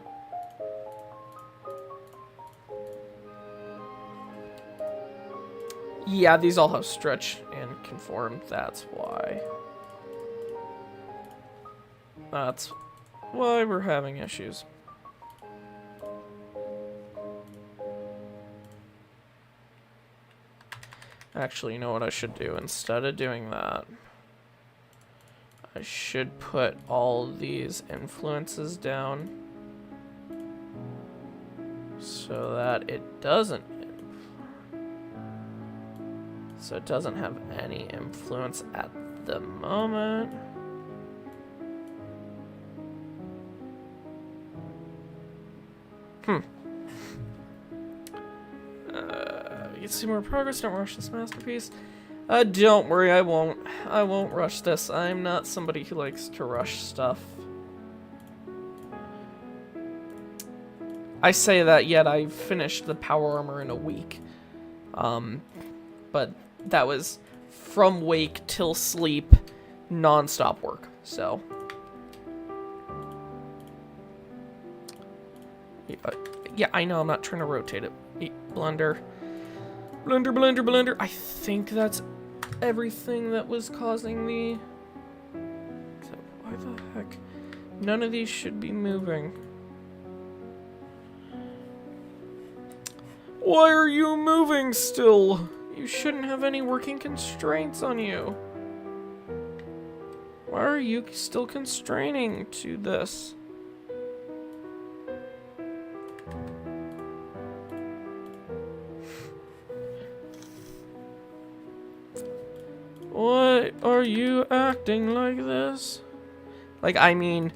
Yeah, these all have stretch and conform. That's why. That's why we're having issues. Actually, you know what I should do? Instead of doing that, I should put all these influences down so that it doesn't have any influence at the moment. You can see more progress. Don't rush this masterpiece. Don't worry, I won't rush this. I'm not somebody who likes to rush stuff. I say that, yet I finished the power armor in a week. But that was from wake till sleep, non-stop work, so. Yeah, I know, I'm not trying to rotate it. Blender. Blender. I think that's everything that was causing the... So why the heck? None of these should be moving. Why are you moving still? You shouldn't have any working constraints on you. Why are you still constraining to this? Why are you acting like this? Like, I mean,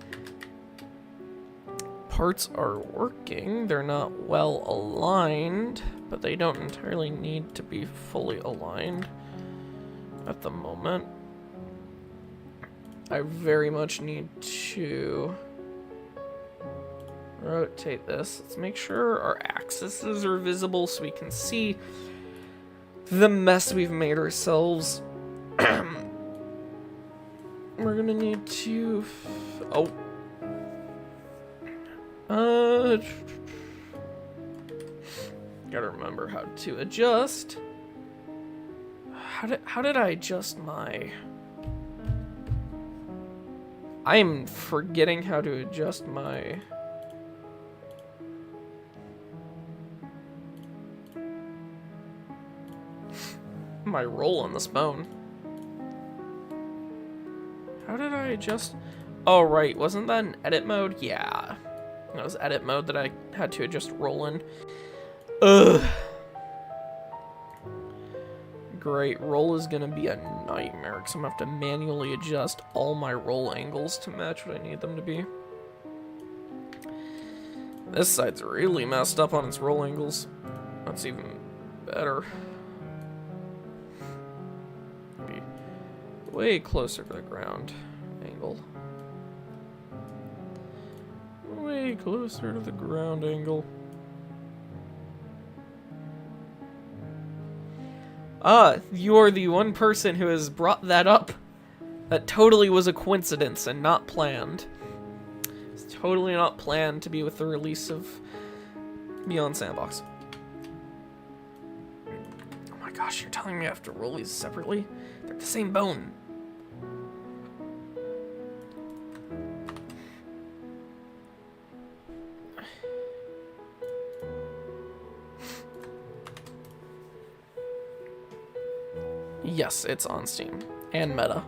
parts are working. They're not well aligned, but they don't entirely need to be fully aligned. at the moment. I very much need to rotate this. Let's make sure our axes are visible so we can see the mess we've made ourselves. We're gonna need to... Gotta remember how to adjust. How did I adjust my... I'm forgetting how to adjust my... my roll on this bone. How did I adjust? Oh, right. Wasn't that in edit mode? Yeah. That was edit mode that I had to adjust roll in. Ugh. Great. Roll is gonna be a nightmare because I'm gonna have to manually adjust all my roll angles to match what I need them to be. This side's really messed up on its roll angles. That's even better. Be way closer to the ground angle. Way closer to the ground angle. Ah, you're the one person who has brought that up. That totally was a coincidence and not planned. It's totally not planned to be with the release of Beyond Sandbox. Oh my gosh, you're telling me I have to roll these separately? They're the same bone. Yes, it's on Steam and Meta.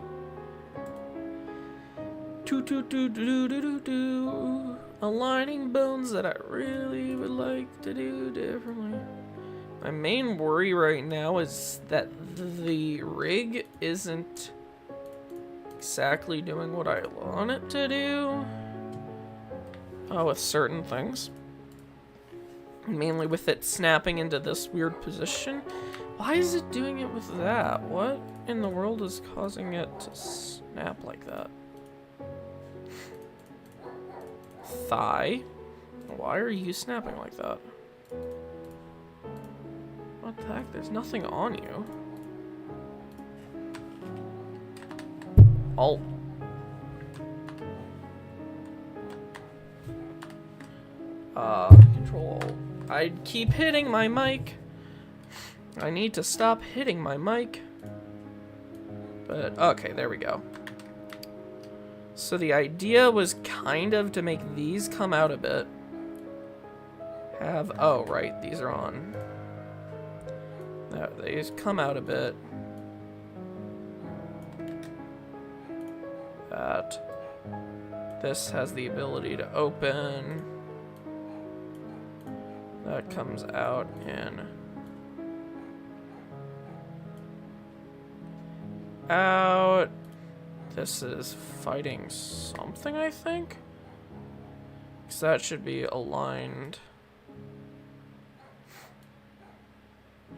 Aligning bones that I really would like to do differently. My main worry right now is that the rig isn't exactly doing what I want it to do. With certain things. Mainly with it snapping into this weird position. Why is it doing it with that? What in the world is causing it to snap like that? Thigh? Why are you snapping like that? What the heck? There's nothing on you. Alt. Control Alt. I keep hitting my mic. I need to stop hitting my mic. But, okay, there we go. So the idea was kind of to make these come out a bit. Oh, right, these are on. These come out a bit. This has the ability to open. That comes out in. Out. This is fighting something, I think. Because that should be aligned.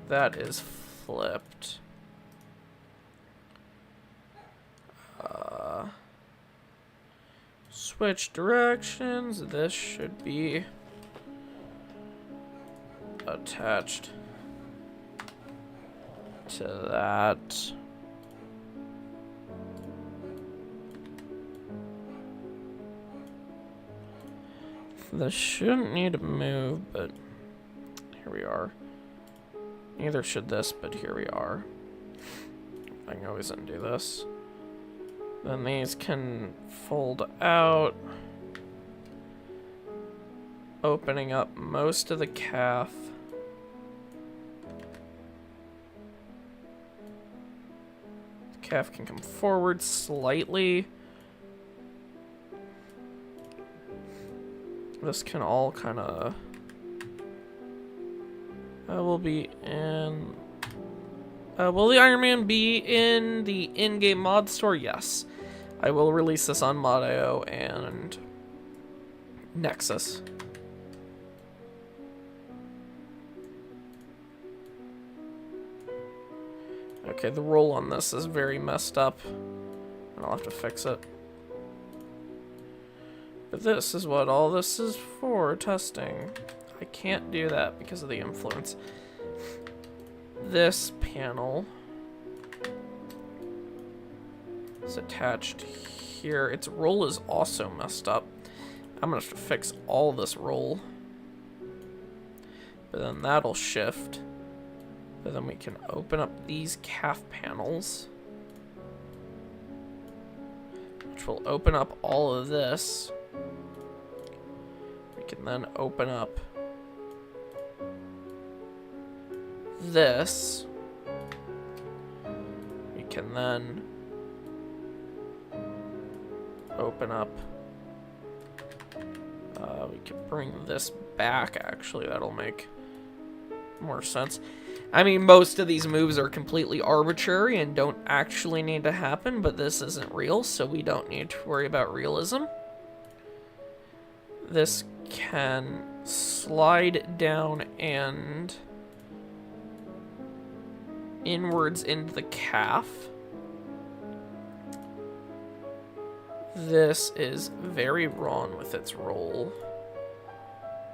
That is flipped. Switch directions. This should be attached to that. This shouldn't need to move, but here we are. Neither should this, but here we are. I can always undo this. Then these can fold out, opening up most of the calf. The calf can come forward slightly. This can all kind of... will be in... will the Iron Man be in the in-game mod store? Yes. I will release this on Mod.io and Nexus. Okay, the roll on this is very messed up. And I'll have to fix it. But this is what all this is for, testing. I can't do that because of the influence. This panel is attached here. Its roll is also messed up. I'm gonna have to fix all this roll. But then that'll shift. But then we can open up these calf panels, which will open up all of this. We can then open up this. We can then open up. We can bring this back, actually. That'll make more sense. I mean, most of these moves are completely arbitrary and don't actually need to happen, but this isn't real, so we don't need to worry about realism. This can slide down and inwards into the calf. This is very wrong with its roll,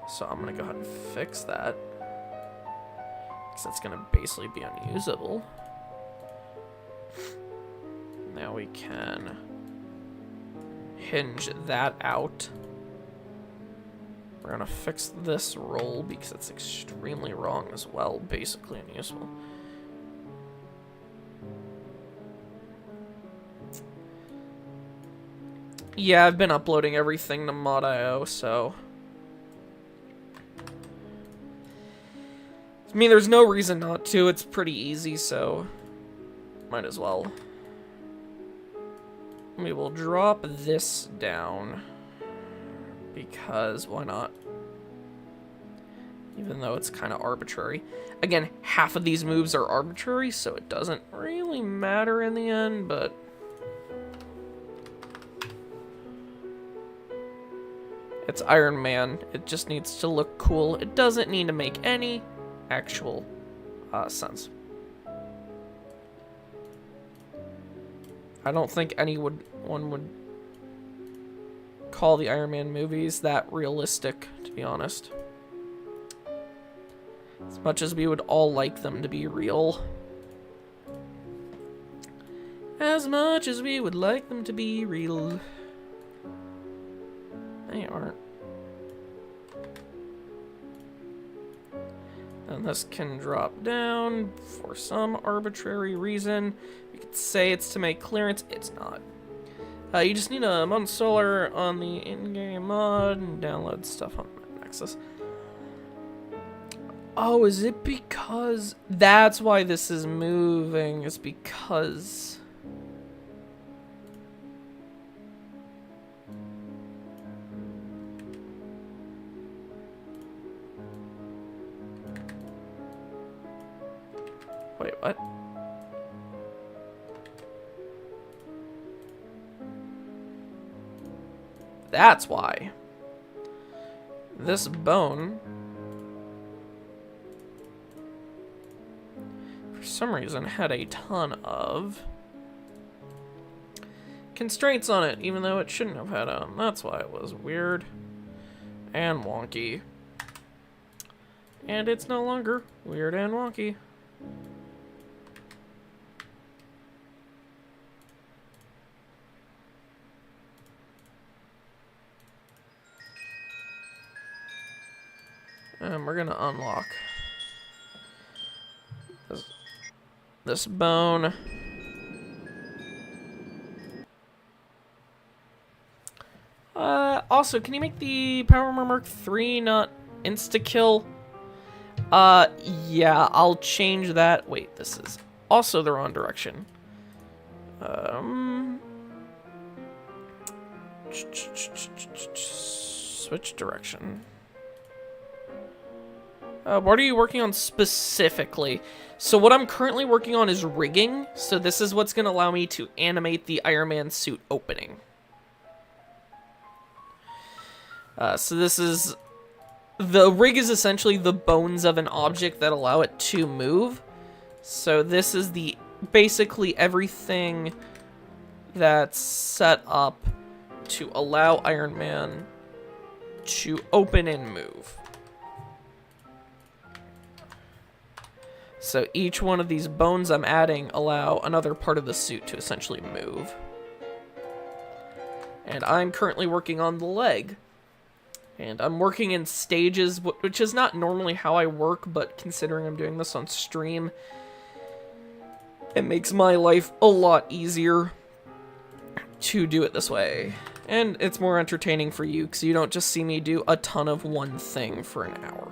so I'm gonna go ahead and fix that, because that's gonna basically be unusable. Now we can hinge that out. We're gonna fix this roll because it's extremely wrong as well, basically unusable. Yeah, I've been uploading everything to Mod.io, so... I mean, there's no reason not to. It's pretty easy, so... might as well. We will drop this down. Because, why not? Even though it's kind of arbitrary. Again, half of these moves are arbitrary, so it doesn't really matter in the end, but... it's Iron Man. It just needs to look cool. It doesn't need to make any actual sense. I don't think one would call the Iron Man movies that realistic, to be honest. As much as we would all like them to be real. As much as we would like them to be real. They aren't. And this can drop down for some arbitrary reason. We could say it's to make clearance. It's not. You just need a mod installer on the in-game mod and download stuff on Nexus. Oh, is it because... that's why this is moving. It's because... wait, what? That's why. This bone, for some reason, had a ton of constraints on it, even though it shouldn't have had them. That's why it was weird and wonky. And it's no longer weird and wonky. And we're gonna unlock this bone. Also, can you make the Power Armor Mark III not insta-kill? Yeah, I'll change that. Wait, this is also the wrong direction. Switch direction. What are you working on specifically? So what I'm currently working on is rigging. So this is what's going to allow me to animate the Iron Man suit opening. So this is... the rig is essentially the bones of an object that allow it to move. So this is the basically everything that's set up to allow Iron Man to open and move. So each one of these bones I'm adding allow another part of the suit to essentially move. And I'm currently working on the leg. And I'm working in stages, which is not normally how I work, but considering I'm doing this on stream, it makes my life a lot easier to do it this way. And it's more entertaining for you, because you don't just see me do a ton of one thing for an hour.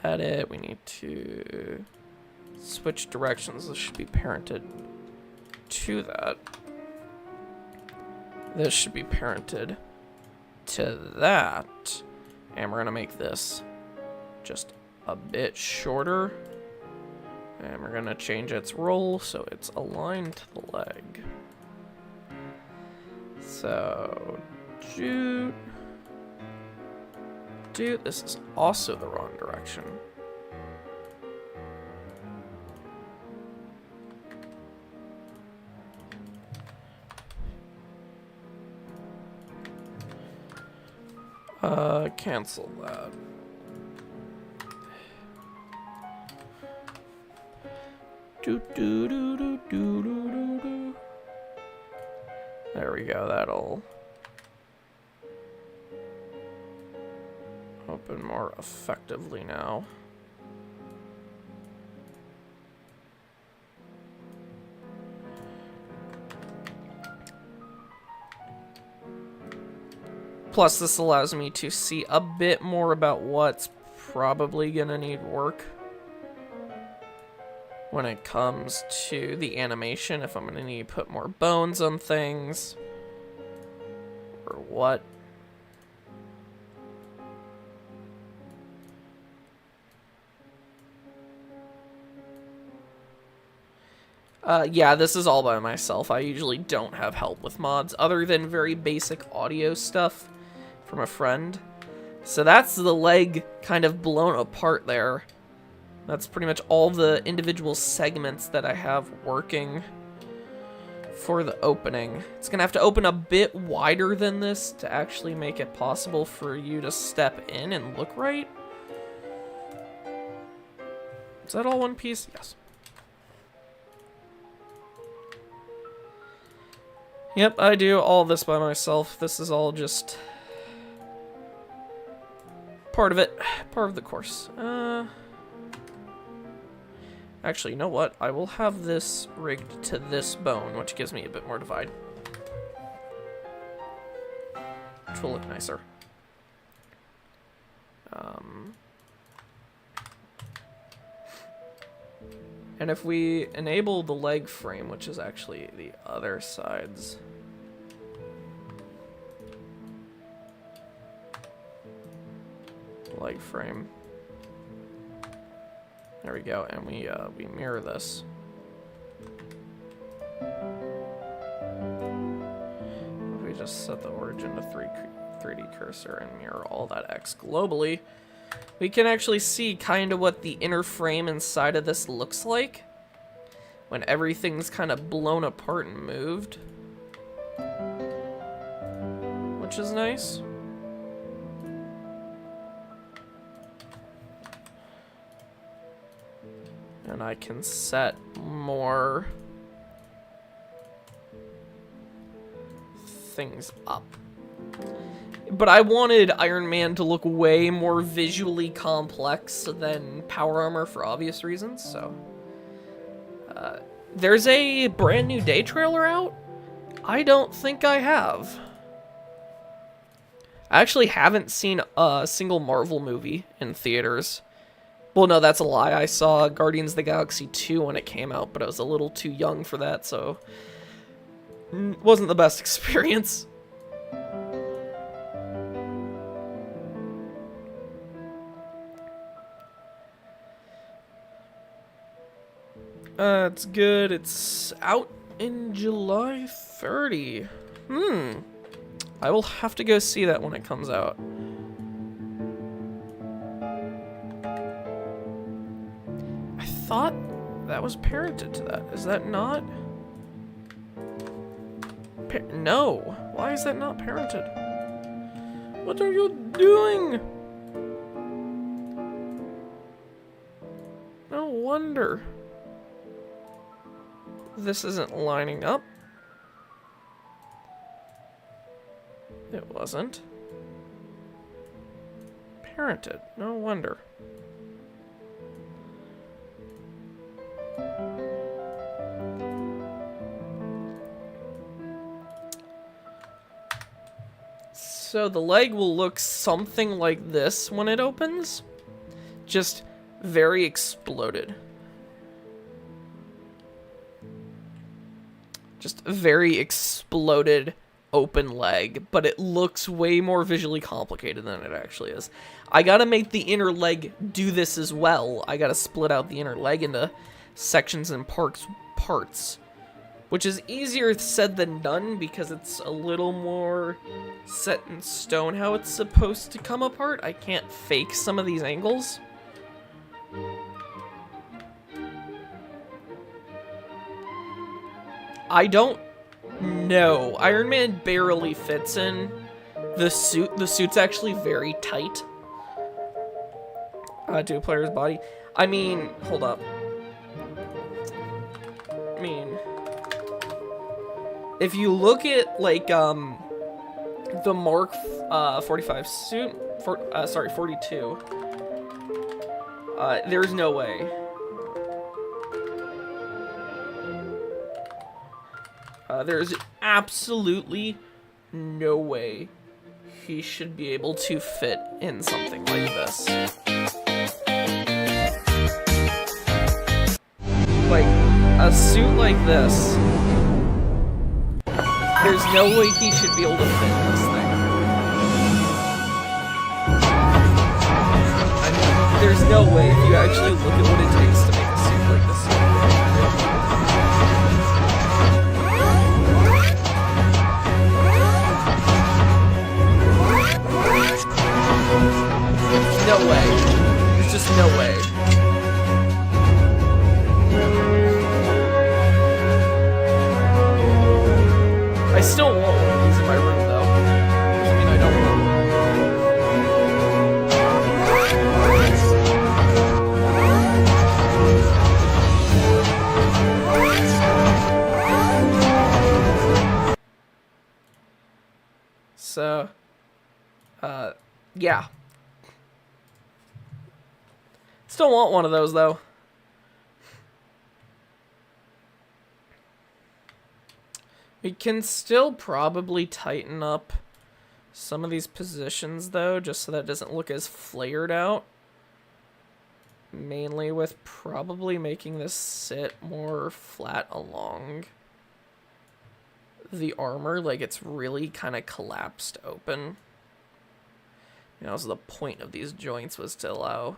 Edit, we need to switch directions. This should be parented to that. This should be parented to that. And we're going to make this just a bit shorter. And we're going to change its role so it's aligned to the leg. So, Dude, this is also the wrong direction. Cancel that. There we go, that'll open more effectively now. Plus, this allows me to see a bit more about what's probably gonna need work when it comes to the animation, if I'm gonna need to put more bones on things, or what. Yeah, this is all by myself. I usually don't have help with mods, other than very basic audio stuff from a friend. So that's the leg kind of blown apart there. That's pretty much all the individual segments that I have working for the opening. It's gonna have to open a bit wider than this to actually make it possible for you to step in and look right. Is that all one piece? Yes. Yep, I do all this by myself. This is all just part of it, part of the course. Actually, you know what? I will have this rigged to this bone, which gives me a bit more divide. Which will look nicer. And if we enable the leg frame, which is actually the other side's leg frame. There we go, and we mirror this. We just set the origin to 3D cursor and mirror all that X globally. We can actually see kind of what the inner frame inside of this looks like when everything's kind of blown apart and moved, which is nice. And I can set more things up. But I wanted Iron Man to look way more visually complex than Power Armor for obvious reasons, so. There's a brand new day trailer out? I don't think I have. I actually haven't seen a single Marvel movie in theaters. Well, no, that's a lie. I saw Guardians of the Galaxy 2 when it came out, but I was a little too young for that, so wasn't the best experience. It's good. It's out in July 30. I will have to go see that when it comes out. thought that was parented to that. Is that not? No. Why is that not parented? What are you doing? No wonder. This isn't lining up. It wasn't. Parented. No wonder. So the leg will look something like this when it opens. Just very exploded. Just very exploded open leg, but it looks way more visually complicated than it actually is. I gotta make the inner leg do this as well. I gotta split out the inner leg into sections and parts, which is easier said than done because it's a little more set in stone how it's supposed to come apart. I can't fake some of these angles. I don't know. Iron Man barely fits in the suit. The suit's actually very tight to a player's body. I mean, hold up. I mean, if you look at, like, the Mark 45 suit, 42, there's no way. There's absolutely no way he should be able to fit in something like this. Like, a suit like this, there's no way he should be able to fit in this thing. I mean, there's no way if you actually look at what it takes to make a suit like this. No way. There's just no way. I still want one of these in my room, though. I mean, I don't want So, yeah. Still want one of those, though. We can still probably tighten up some of these positions, though, just so that it doesn't look as flared out. Mainly with probably making this sit more flat along the armor, like it's really kind of collapsed open. You know, so the point of these joints was to allow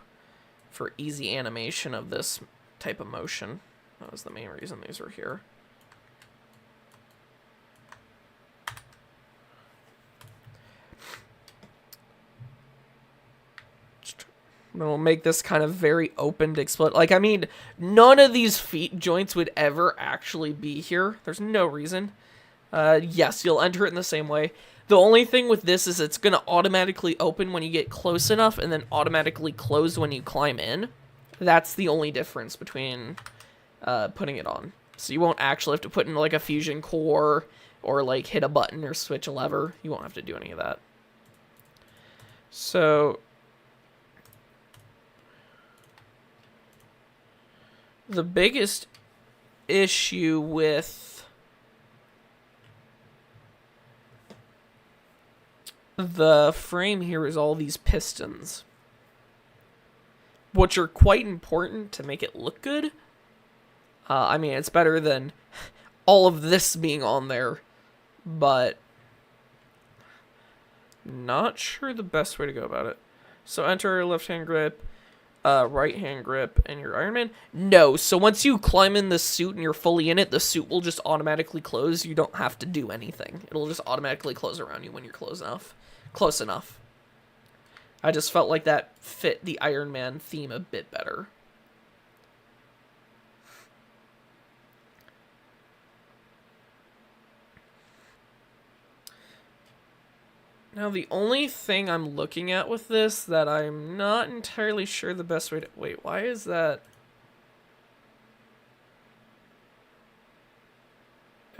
for easy animation of this type of motion. That was the main reason these were here. We'll make this kind of very open to explode. Like, I mean, none of these feet joints would ever actually be here. There's no reason. Yes, you'll enter it in the same way. The only thing with this is it's going to automatically open when you get close enough and then automatically close when you climb in. That's the only difference between putting it on. So you won't actually have to put in like a fusion core or like hit a button or switch a lever. You won't have to do any of that. So the biggest issue with the frame here is all these pistons, which are quite important to make it look good. I mean, it's better than all of this being on there, but not sure the best way to go about it. So enter left-hand grip, right-hand grip, and your Iron Man. No, so once you climb in the suit and you're fully in it, the suit will just automatically close. You don't have to do anything. It'll just automatically close around you when you're close enough. Close enough. I just felt like that fit the Iron Man theme a bit better. Now, the only thing I'm looking at with this that I'm not entirely sure the best way to... Wait, why is that...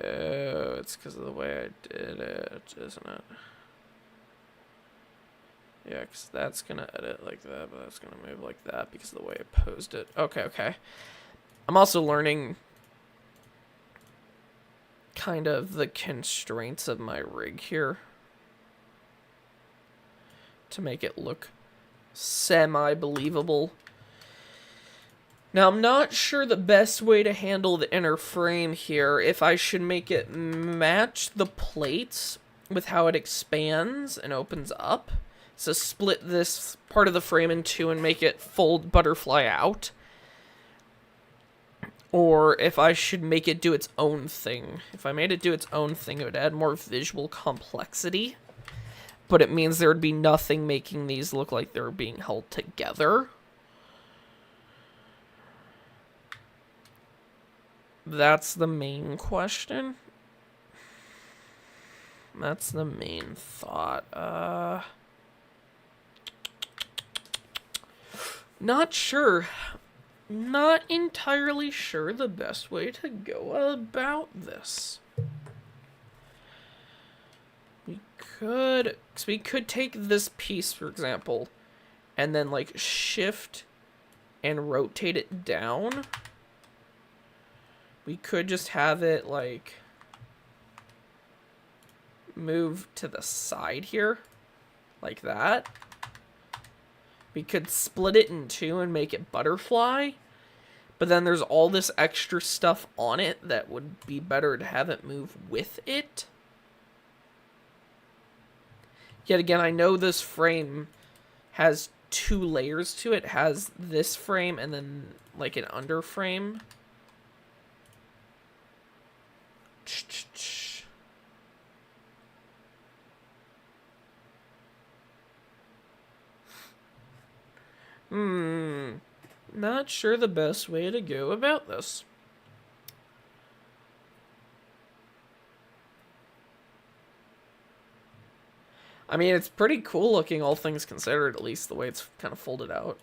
Oh, it's because of the way I did it, isn't it? Yeah, because that's going to edit like that, but that's going to move like that because of the way I posed it. Okay. I'm also learning kind of the constraints of my rig here to make it look semi-believable. Now, I'm not sure the best way to handle the inner frame here, if I should make it match the plates with how it expands and opens up. So split this part of the frame in two and make it fold butterfly out. Or if I should make it do its own thing. If I made it do its own thing, it would add more visual complexity. But it means there would be nothing making these look like they're being held together. That's the main question. That's the main thought. Not sure. Not entirely sure the best way to go about this. We could take this piece, for example, and then like shift and rotate it down. We could just have it like move to the side here, like that. We could split it in two and make it butterfly, but then there's all this extra stuff on it that would be better to have it move with it. Yet again, I know this frame has two layers to it. It has this frame and then like an under frame. Not sure the best way to go about this. I mean, it's pretty cool looking, all things considered, at least the way it's kind of folded out.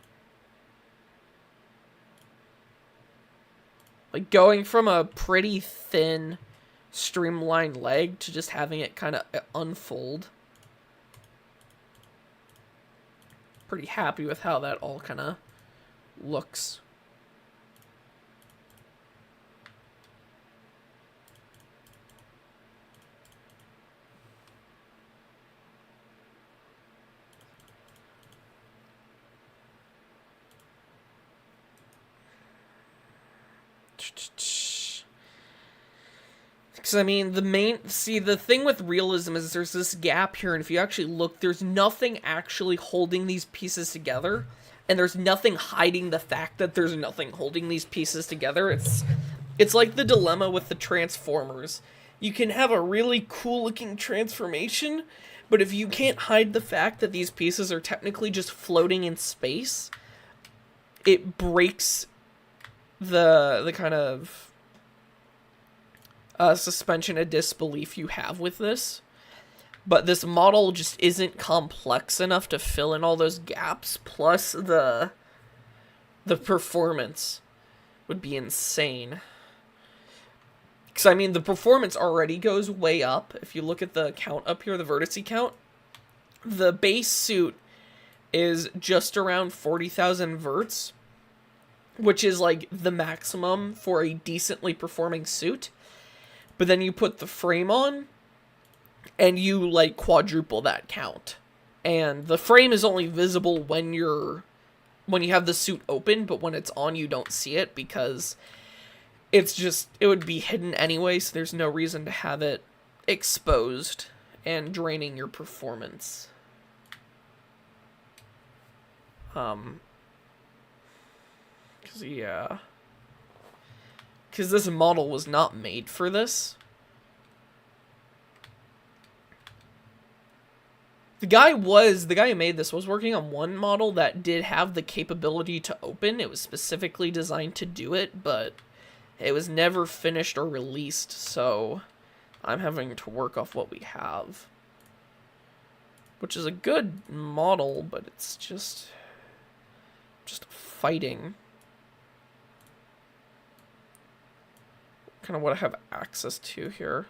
Like, going from a pretty thin, streamlined leg to just having it kind of unfold. Pretty happy with how that all kind of looks. Because, I mean, the thing with realism is there's this gap here, and if you actually look, there's nothing actually holding these pieces together, and there's nothing hiding the fact that there's nothing holding these pieces together. It's like the dilemma with the Transformers. You can have a really cool-looking transformation, but if you can't hide the fact that these pieces are technically just floating in space, it breaks the kind of suspension of disbelief you have with this. But this model just isn't complex enough to fill in all those gaps, plus the performance would be insane. Because, I mean, the performance already goes way up. If you look at the count up here, the vertice count, the base suit is just around 40,000 verts, which is like the maximum for a decently performing suit. But then you put the frame on, and you like quadruple that count. And the frame is only visible when you have the suit open, but when it's on, you don't see it because it would be hidden anyway, so there's no reason to have it exposed and draining your performance. Because this model was not made for this. The guy who made this was working on one model that did have the capability to open. It was specifically designed to do it, but it was never finished or released, so I'm having to work off what we have. which is a good model, but it's just fighting. Kind of what I have access to here.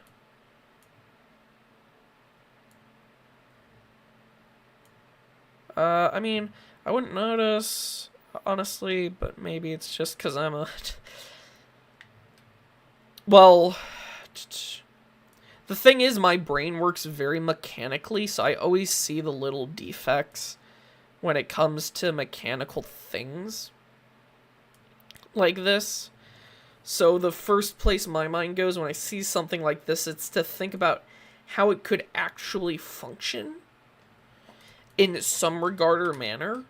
I mean, I wouldn't notice, honestly, but maybe it's just because I'm a... Well, the thing is, my brain works very mechanically, so I always see the little defects when it comes to mechanical things like this. So the first place my mind goes when I see something like this, it's to think about how it could actually function in some regard or manner.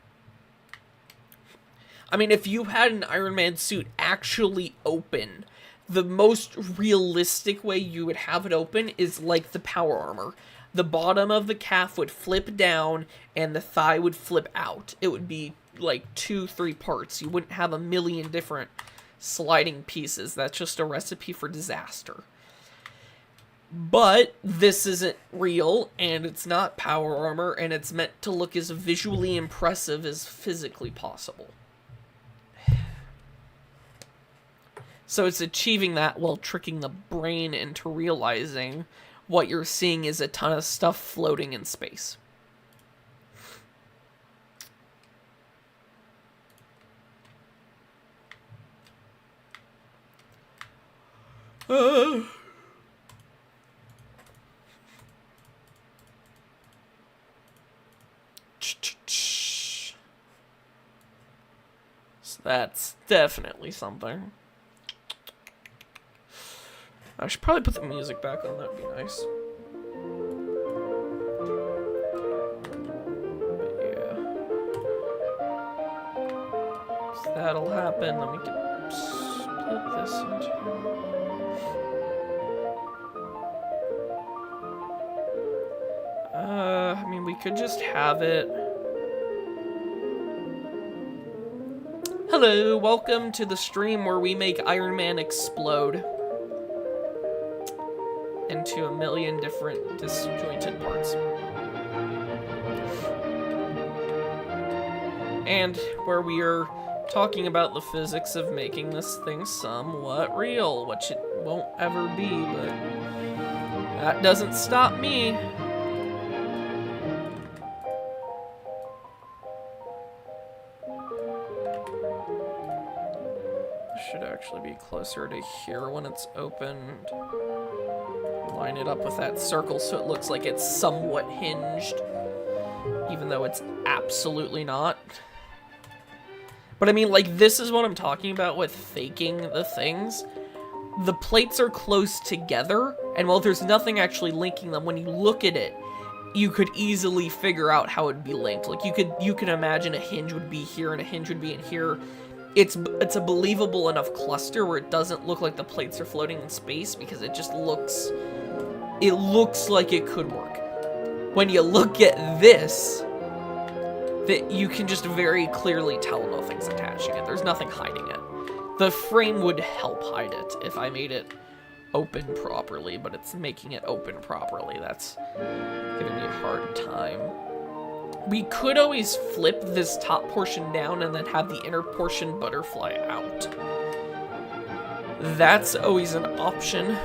I mean, if you had an Iron Man suit actually open, the most realistic way you would have it open is like the power armor. The bottom of the calf would flip down and the thigh would flip out. It would be like 2-3 parts. You wouldn't have a million different sliding pieces. That's just a recipe for disaster. But this isn't real, and it's not power armor, and it's meant to look as visually impressive as physically possible. So it's achieving that while tricking the brain into realizing what you're seeing is a ton of stuff floating in space. So that's definitely something. I should probably put the music back on, that'd be nice. But yeah. So that'll happen, then we can split this into... I mean, we could just have it... Hello, welcome to the stream where we make Iron Man explode into a million different disjointed parts. And where we are talking about the physics of making this thing somewhat real, which it won't ever be, but that doesn't stop me. Should actually be closer to here when it's opened. Line it up with that circle so it looks like it's somewhat hinged, even though it's absolutely not. But I mean, like, this is what I'm talking about with faking the things. The plates are close together, and while there's nothing actually linking them, when you look at it, you could easily figure out how it'd be linked. Like, you can imagine a hinge would be here and a hinge would be in here. It's a believable enough cluster where it doesn't look like the plates are floating in space, because it just looks... It looks like it could work. When you look at this, that you can just very clearly tell nothing's attaching it. There's nothing hiding it. The frame would help hide it if I made it open properly, but it's making it open properly. That's giving me a hard time. We could always flip this top portion down and then have the inner portion butterfly out. That's always an option.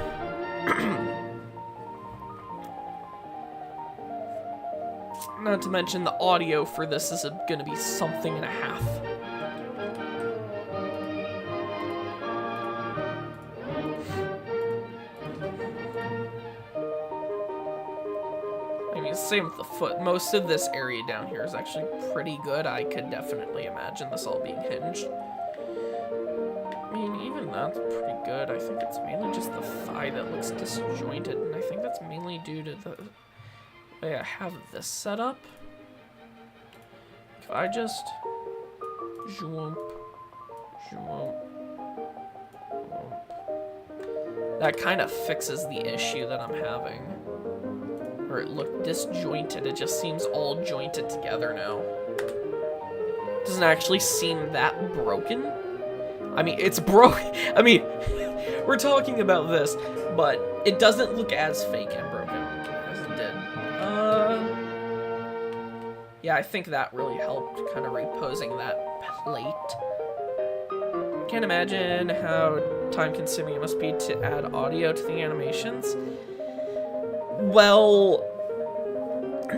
Not to mention the audio for this is going to be something and a half. I mean, same with the foot. Most of this area down here is actually pretty good. I could definitely imagine this all being hinged. I mean, even that's pretty good. I think it's mainly just the thigh that looks disjointed, and I think that's mainly due to the way I have this set up. If I just zoom, that kind of fixes the issue that I'm having. Where it looked disjointed, it just seems all jointed together now. Doesn't actually seem that broken. I mean, it's broken. I mean, we're talking about this, but it doesn't look as fake and broken as it did. Yeah, I think that really helped kind of reposing that plate. Can't imagine how time-consuming it must be to add audio to the animations. Well,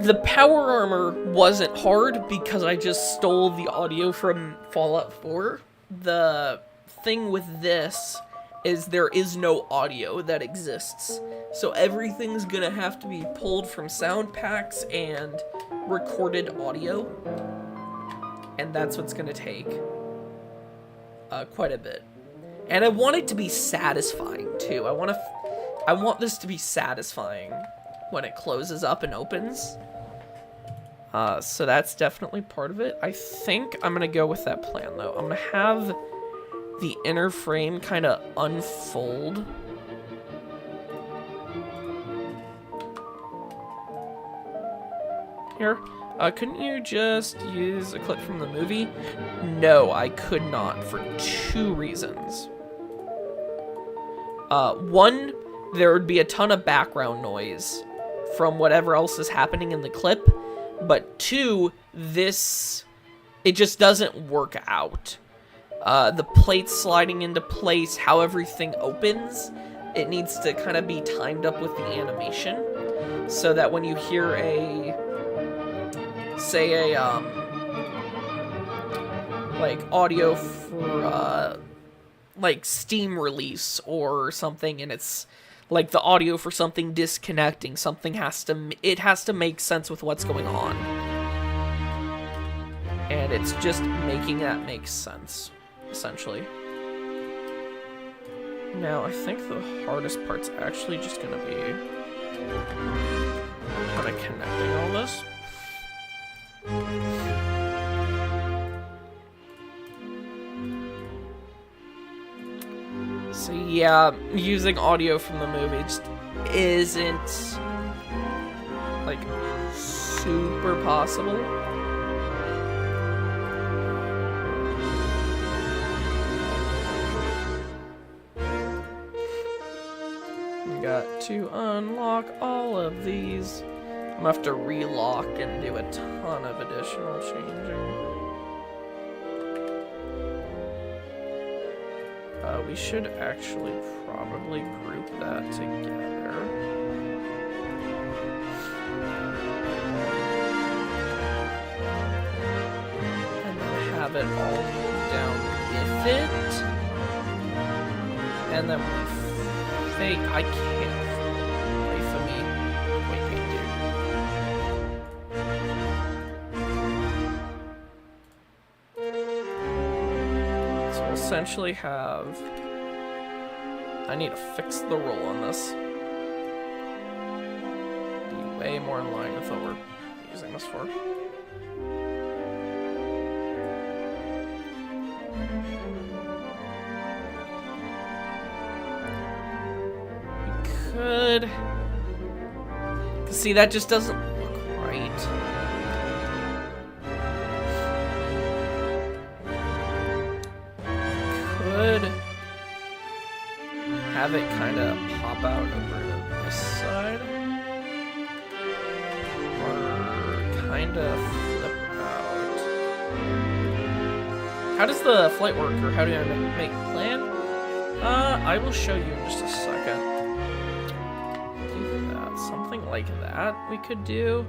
the power armor wasn't hard because I just stole the audio from Fallout 4. The thing with this is there is no audio that exists. So everything's gonna have to be pulled from sound packs and recorded audio. And that's what's gonna take quite a bit. And I want it to be satisfying too. I want this to be satisfying when it closes up and opens. So that's definitely part of it. I think I'm gonna go with that plan though. I'm gonna have the inner frame kind of unfold. Here, couldn't you just use a clip from the movie? No, I could not for 2 reasons. One, there would be a ton of background noise from whatever else is happening in the clip. But 2, it just doesn't work out. The plate sliding into place, how everything opens, it needs to kind of be timed up with the animation. So that when you hear like audio for, like steam release or something, and it's like the audio for something disconnecting, it has to make sense with what's going on. And it's just making that make sense, essentially. Now, I think the hardest part's actually just gonna be kind of connecting all this. So yeah, using audio from the movie just isn't, like, super possible. Got to unlock all of these. I'm gonna have to relock and do a ton of additional changing. We should actually probably group that together. And then have it all down with it. And then we I can't. Wait for me. Wait, dude. So we'll essentially have... I need to fix the roll on this. Be way more in line with what we're using this for. We could... See, that just doesn't look right. Could... have it kind of pop out over to this side, or kind of flip out. How does the flight work, or how do I make a plan? I will show you in just a second. Do that, something like that we could do.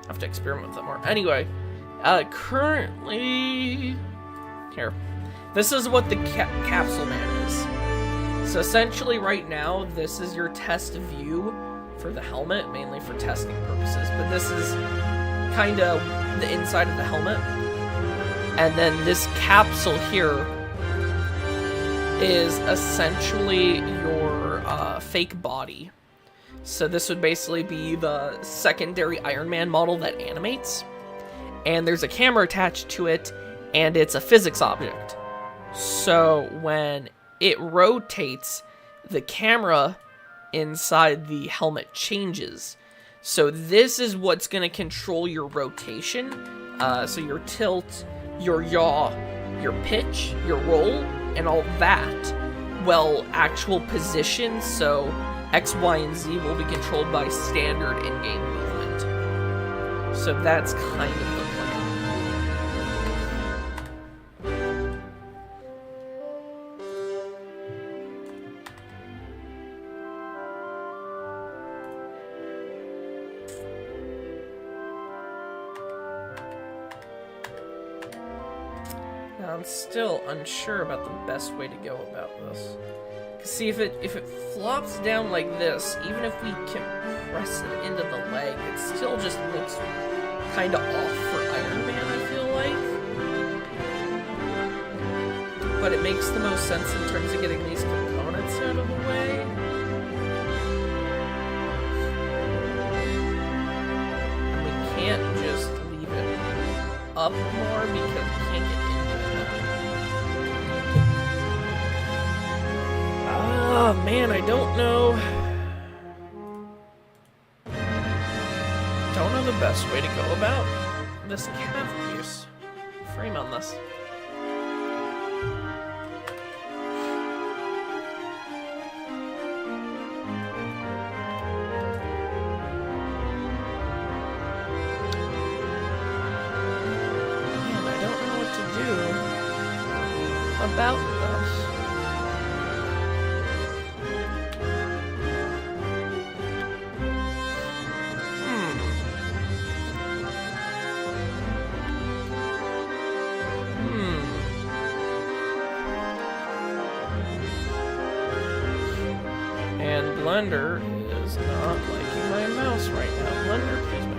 I have to experiment with it more. Anyway, currently, here, this is what the capsule man is. So essentially right now, this is your test view for the helmet, mainly for testing purposes, but this is kind of the inside of the helmet. And then this capsule here is essentially your fake body. So this would basically be the secondary Iron Man model that animates. And there's a camera attached to it, and it's a physics object. So when it rotates, the camera inside the helmet changes. So this is what's going to control your rotation. So your tilt, your yaw, your pitch, your roll, and all that. Well, actual position, so X, Y, and Z will be controlled by standard in-game movement. So that's kind of the I'm still unsure about the best way to go about this. Cause see, if it flops down like this, even if we can press it into the leg, it still just looks kind of off for Iron Man, I feel like. But it makes the most sense in terms of getting these components out of the way. We can't just leave it up more because we can't get into it. Oh man, I don't know. Don't know the best way to go about this calf piece. Frame on this. Man, I don't know what to do about this. And Blender is not liking my mouse right now. Blender, please move.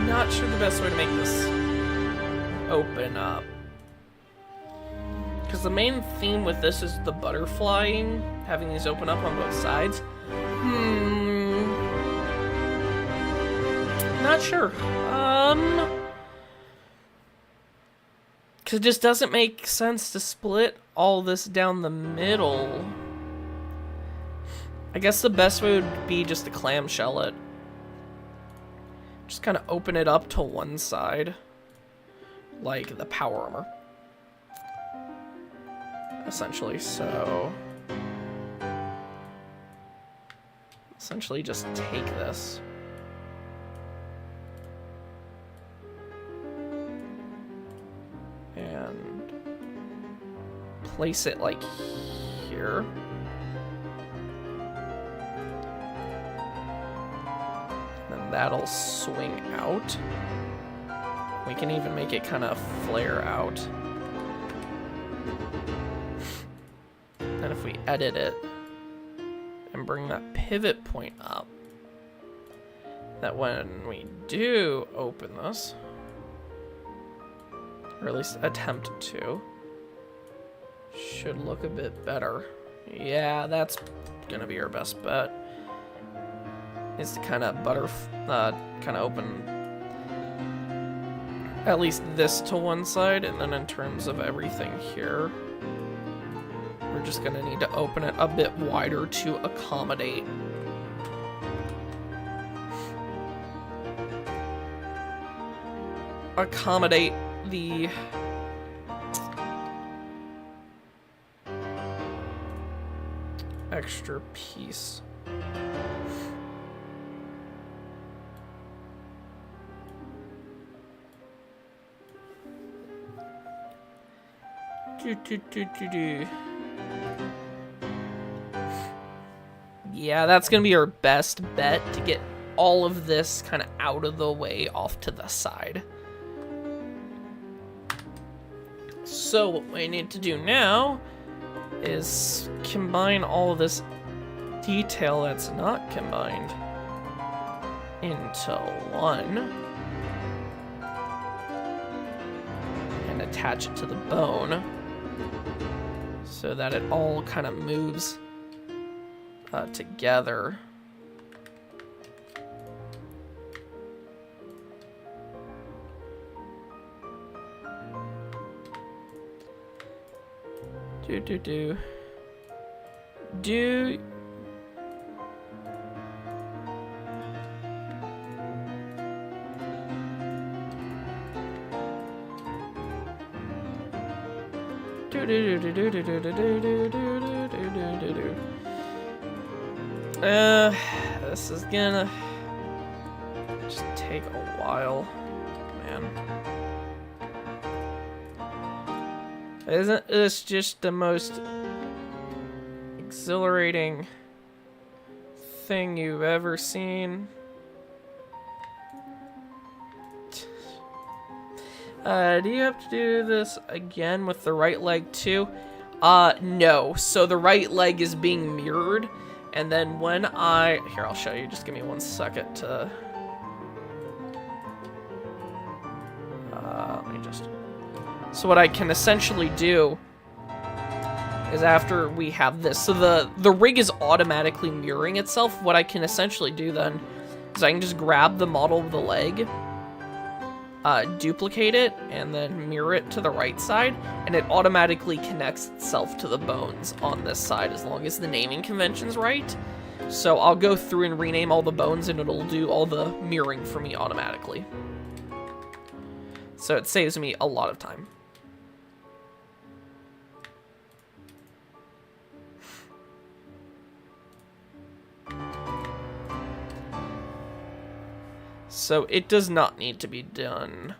Not sure the best way to make this open up. Because the main theme with this is the butterflying, having these open up on both sides. Not sure. Because it just doesn't make sense to split all this down the middle. I guess the best way would be just to clamshell it. Just kind of open it up to one side. Like the power armor. Essentially, so... Essentially just take this. And place it like here. And then that'll swing out. We can even make it kind of flare out. And if we edit it and bring that pivot point up, that when we do open this, or at least attempt to, should look a bit better. Yeah, that's gonna be our best bet. Is to kind of kind of open at least this to one side, and then in terms of everything here, we're just gonna need to open it a bit wider to accommodate the extra piece. Yeah, that's gonna be our best bet to get all of this kind of out of the way off to the side. So what we need to do now is combine all of this detail that's not combined into one and attach it to the bone so that it all kind of moves together. Do. This is gonna just take a while, man. Isn't this just the most exhilarating thing you've ever seen. Do you have to do this again with the right leg too? No. So the right leg is being mirrored, and then when here, I'll show you. Just give me 1 second to... let me just... So what I can essentially do is after we have this, so the rig is automatically mirroring itself. What I can essentially do then is I can just grab the model of the leg, duplicate it, and then mirror it to the right side, and it automatically connects itself to the bones on this side as long as the naming convention's right. So I'll go through and rename all the bones, and it'll do all the mirroring for me automatically. So it saves me a lot of time. So it does not need to be done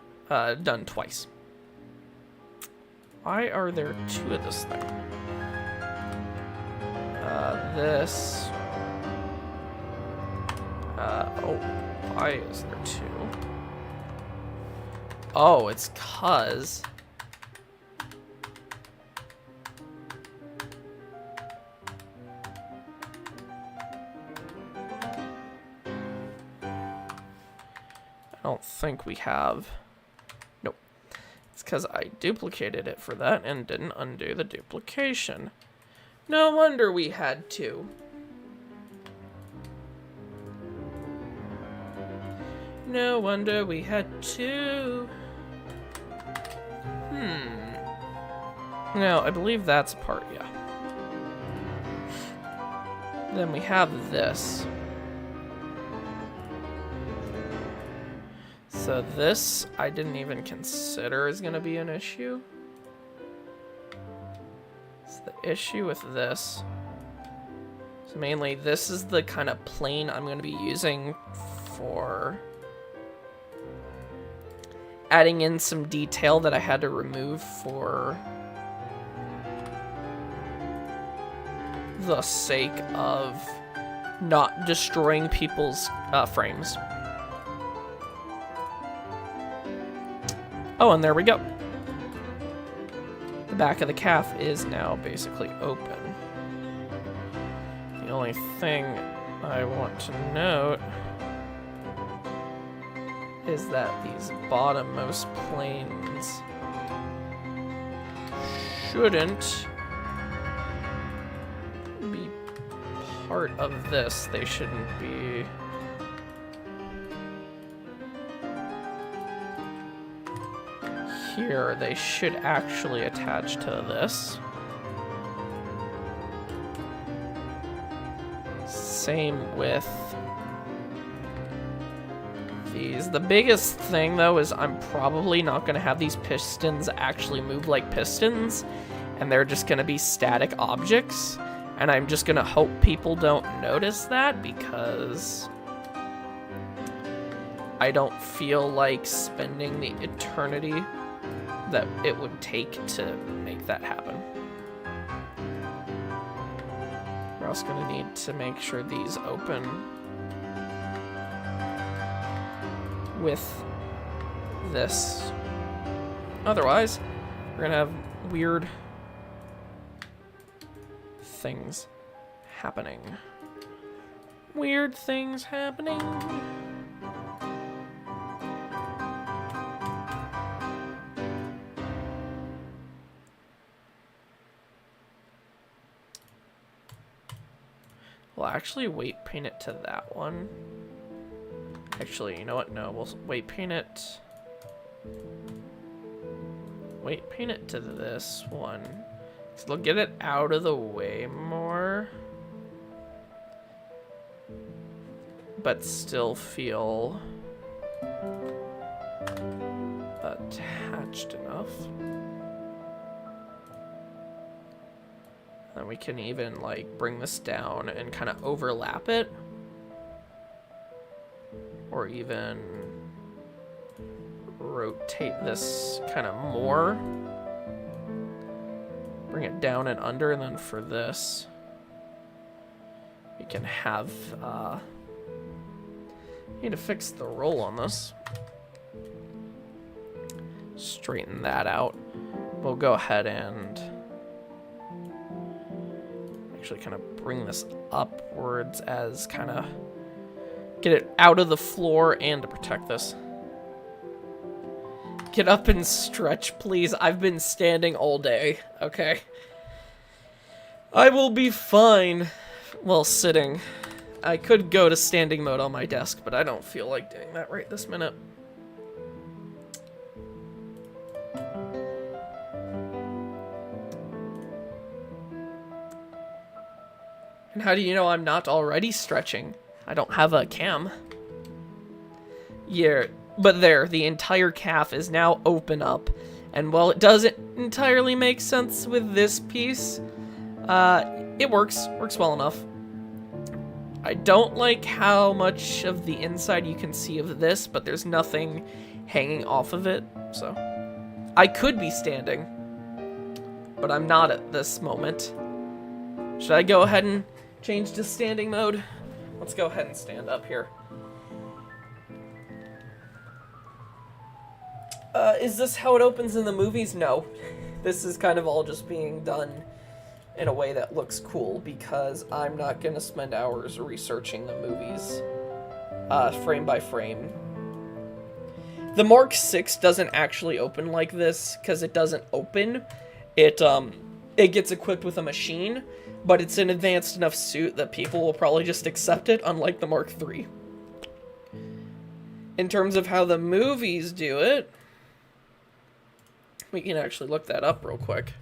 twice. Why are there 2 of this thing? This. Oh, why is there 2? Oh, it's 'cause... I don't think we have... Nope. It's because I duplicated it for that and didn't undo the duplication. No wonder we had 2. No wonder we had 2. No, I believe that's a part, yeah. Then we have this. So this, I didn't even consider is going to be an issue. It's the issue with this. So mainly, this is the kind of plane I'm going to be using for adding in some detail that I had to remove for the sake of not destroying people's frames. Oh, and there we go. The back of the calf is now basically open. The only thing I want to note is that these bottommost planes shouldn't be part of this. They shouldn't be... Here, they should actually attach to this. Same with these. The biggest thing, though, is I'm probably not going to have these pistons actually move like pistons, and they're just going to be static objects, and I'm just going to hope people don't notice that, because I don't feel like spending the eternity that it would take to make that happen. We're also going to need to make sure these open with this. Otherwise, we're going to have weird things happening. Weird things happening. We'll actually weight paint it to that one. Actually, you know what? No, we'll weight paint it. Weight paint it to this one. So they'll get it out of the way more, but still feel attached enough. And we can even like bring this down and kind of overlap it, or even rotate this kind of more, bring it down and under. And then for this, we we can have, need to fix the roll on this. Straighten that out. We'll go ahead and actually kind of bring this upwards as kind of get it out of the floor and to protect this. Get up and stretch, please. I've been standing all day, okay? I will be fine while sitting. I could go to standing mode on my desk, but I don't feel like doing that right this minute. And how do you know I'm not already stretching? I don't have a cam. Yeah, but there, the entire calf is now open up. And while it doesn't entirely make sense with this piece, it works well enough. I don't like how much of the inside you can see of this, but there's nothing hanging off of it, so. I could be standing, but I'm not at this moment. Should I go ahead and change to standing mode? Let's go ahead and stand up here. Is this how it opens in the movies? No. This is kind of all just being done in a way that looks cool, because I'm not gonna spend hours researching the movies frame by frame. The Mark VI doesn't actually open like this, because it doesn't open. It gets equipped with a machine, but it's an advanced enough suit that people will probably just accept it, unlike the Mark III. In terms of how the movies do it, we can actually look that up real quick.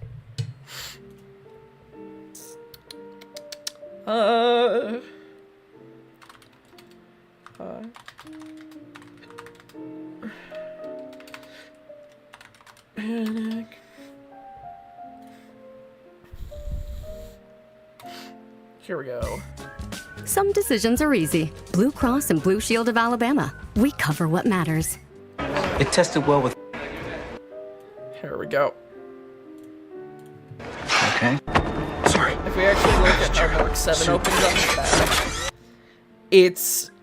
Panic. Here we go. Some decisions are easy. Blue Cross and Blue Shield of Alabama. We cover what matters. It tested well with... Here we go. Okay. Sorry. If we actually look at how Mark 7 opens up the back,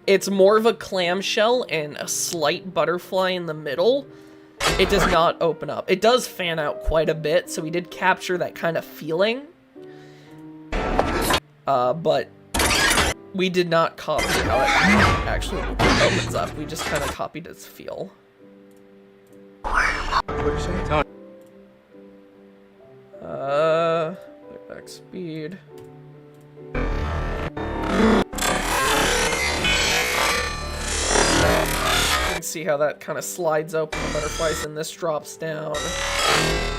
it's more of a clamshell and a slight butterfly in the middle. It does not open up. It does fan out quite a bit, so we did capture that kind of feeling. But we did not copy how it actually opens up. We just kind of copied its feel. What are you saying? Back speed. You can see how that kind of slides open the butterflies and this drops down.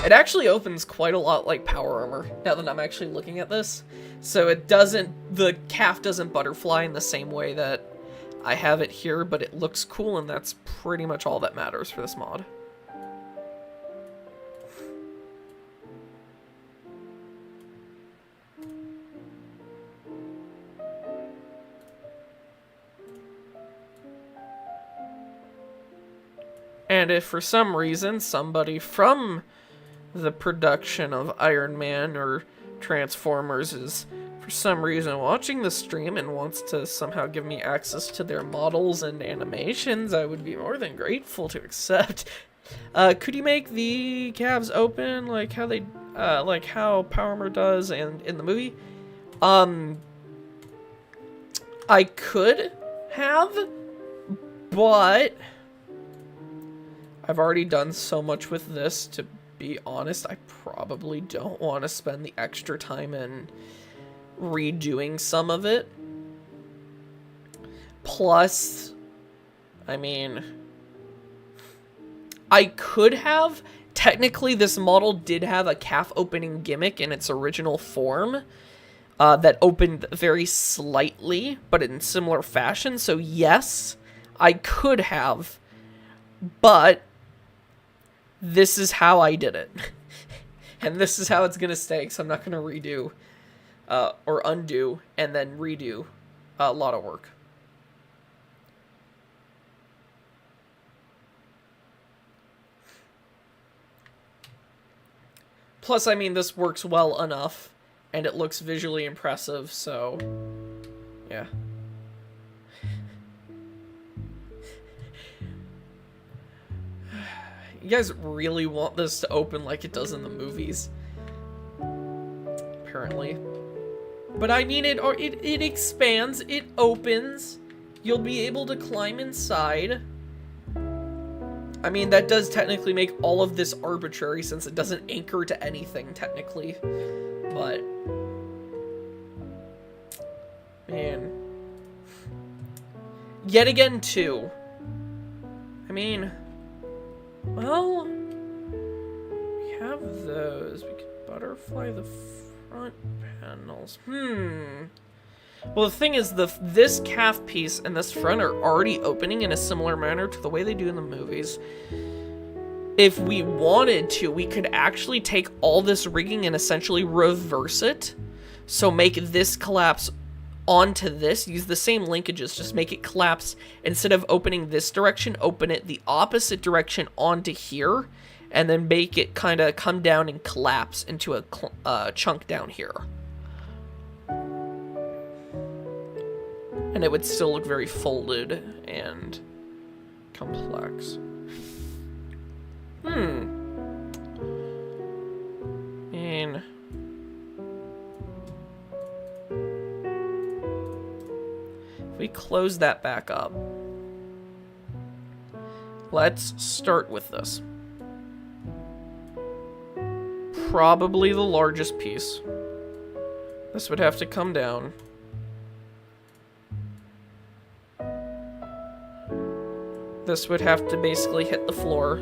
It actually opens quite a lot like Power Armor, now that I'm actually looking at this. So it doesn't, the calf doesn't butterfly in the same way that I have it here, but it looks cool, and that's pretty much all that matters for this mod. And if for some reason somebody from the production of Iron Man or Transformers is for some reason watching the stream and wants to somehow give me access to their models and animations, I would be more than grateful to accept. Could you make the calves open like how they, like how Power Armor does and in the movie? I could have, but I've already done so much with this, to be honest. I probably don't want to spend the extra time in redoing some of it. Plus, I mean, I could have. Technically, this model did have a calf opening gimmick in its original form that opened very slightly, but in similar fashion. So yes, I could have, but this is how I did it. And this is how it's going to stay, because I'm not going to redo or undo and then redo a lot of work. Plus, I mean, this works well enough, and it looks visually impressive, so Yeah. You guys really want this to open like it does in the movies? Apparently. But I mean, it expands, it opens. You'll be able to climb inside. I mean, that does technically make all of this arbitrary since it doesn't anchor to anything, technically. But... man. Yet again, too. I mean... well... we have those. We can butterfly the front panels. Well, the thing is, this calf piece and this front are already opening in a similar manner to the way they do in the movies. If we wanted to, we could actually take all this rigging and essentially reverse it. So make this collapse onto this, use the same linkages, just make it collapse. Instead of opening this direction, open it the opposite direction onto here, and then make it kind of come down and collapse into a chunk down here. And it would still look very folded and complex. And if we close that back up, let's start with this. Probably the largest piece. This would have to come down. This would have to basically hit the floor.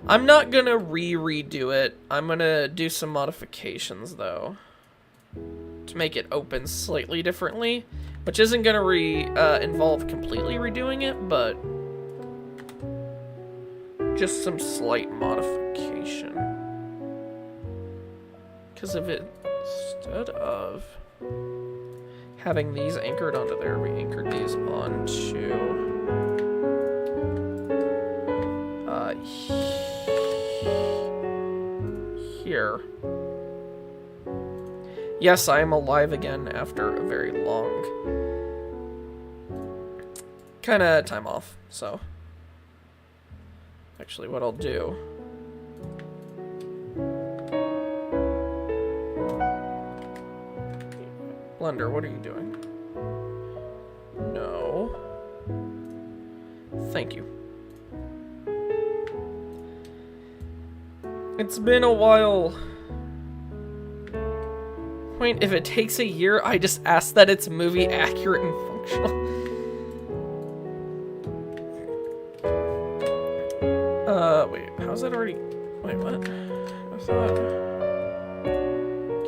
I'm not gonna redo it. I'm gonna do some modifications, though, to make it open slightly differently, which isn't gonna involve completely redoing it, but just some slight modification. Because if it, instead of having these anchored onto there, we anchored these onto here. Yes, I am alive again after a very long kind of time off, so actually what I'll do, Blender, what are you doing? No. Thank you. It's been a while. Point, if it takes a year, I just ask that it's movie accurate and functional. Wait, how's that already? Wait, what? I thought.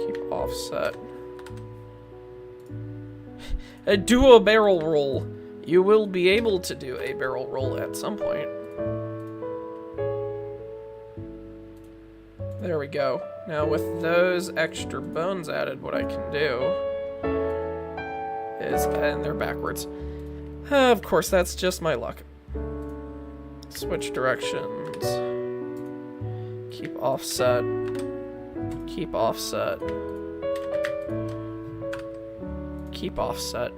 Keep offset. Do a barrel roll. You will be able to do a barrel roll at some point. There we go. Now with those extra bones added, what I can do is, and they're backwards. Of course, that's just my luck. Switch directions. Keep offset. Keep offset. Keep offset.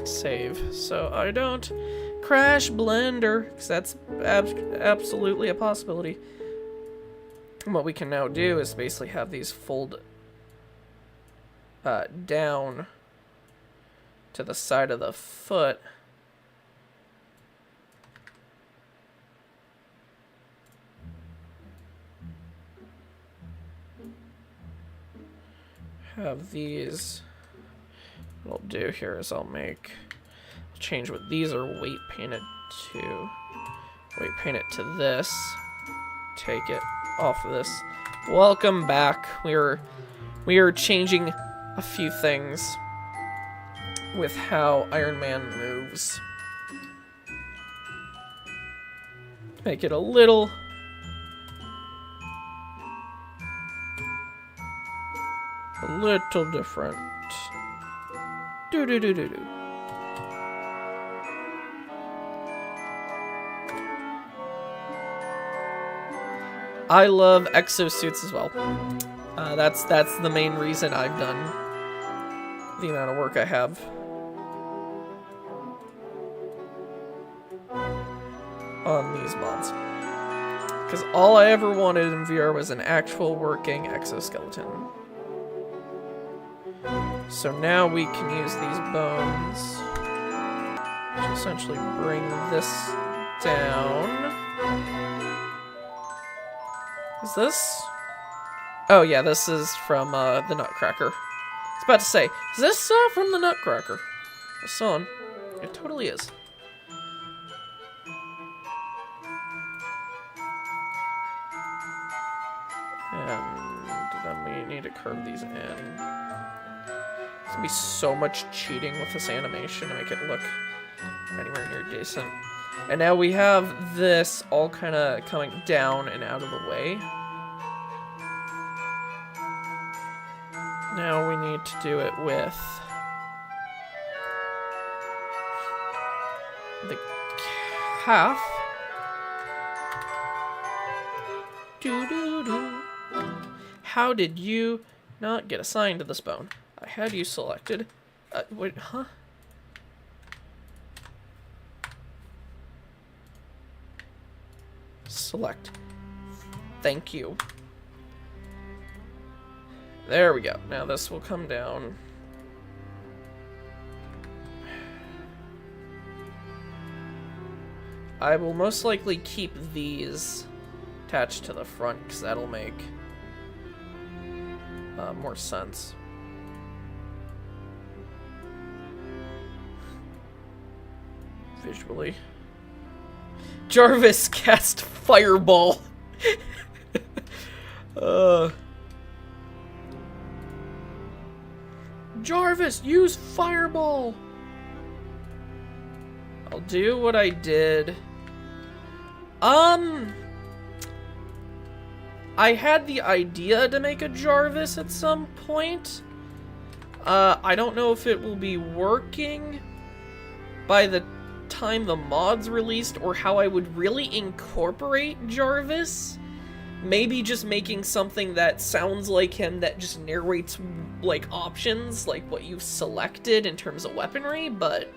Save. So I don't crash Blender, because that's absolutely a possibility. And what we can now do is basically have these fold down to the side of the foot. Have these. What I'll do here is I'll change what these are weight painted to. Weight paint it to this. Take it off of this. Welcome back. We are changing a few things with how Iron Man moves. Make it a little different. Do. I love exosuits as well. That's the main reason I've done the amount of work I have. On these mods. Because all I ever wanted in VR was an actual working exoskeleton. So now we can use these bones to essentially bring this down. Is this? Oh yeah, this is from the Nutcracker. I was about to say, is this from the Nutcracker? The song. It totally is. And then we need to curve these in. There's gonna be so much cheating with this animation to make it look anywhere near decent. And now we have this all kind of coming down and out of the way. Now we need to do it with the calf. Doo-doo-doo. How did you not get assigned to this bone? I had you selected. Wait, huh? Select. Thank you. There we go. Now this will come down. I will most likely keep these attached to the front because that'll make more sense. Visually. Jarvis cast fireball. Jarvis, use fireball. I'll do what I did. I had the idea to make a Jarvis at some point. I don't know if it will be working by the time the mod's released or how I would really incorporate Jarvis. Maybe just making something that sounds like him that just narrates like options, like what you've selected in terms of weaponry, but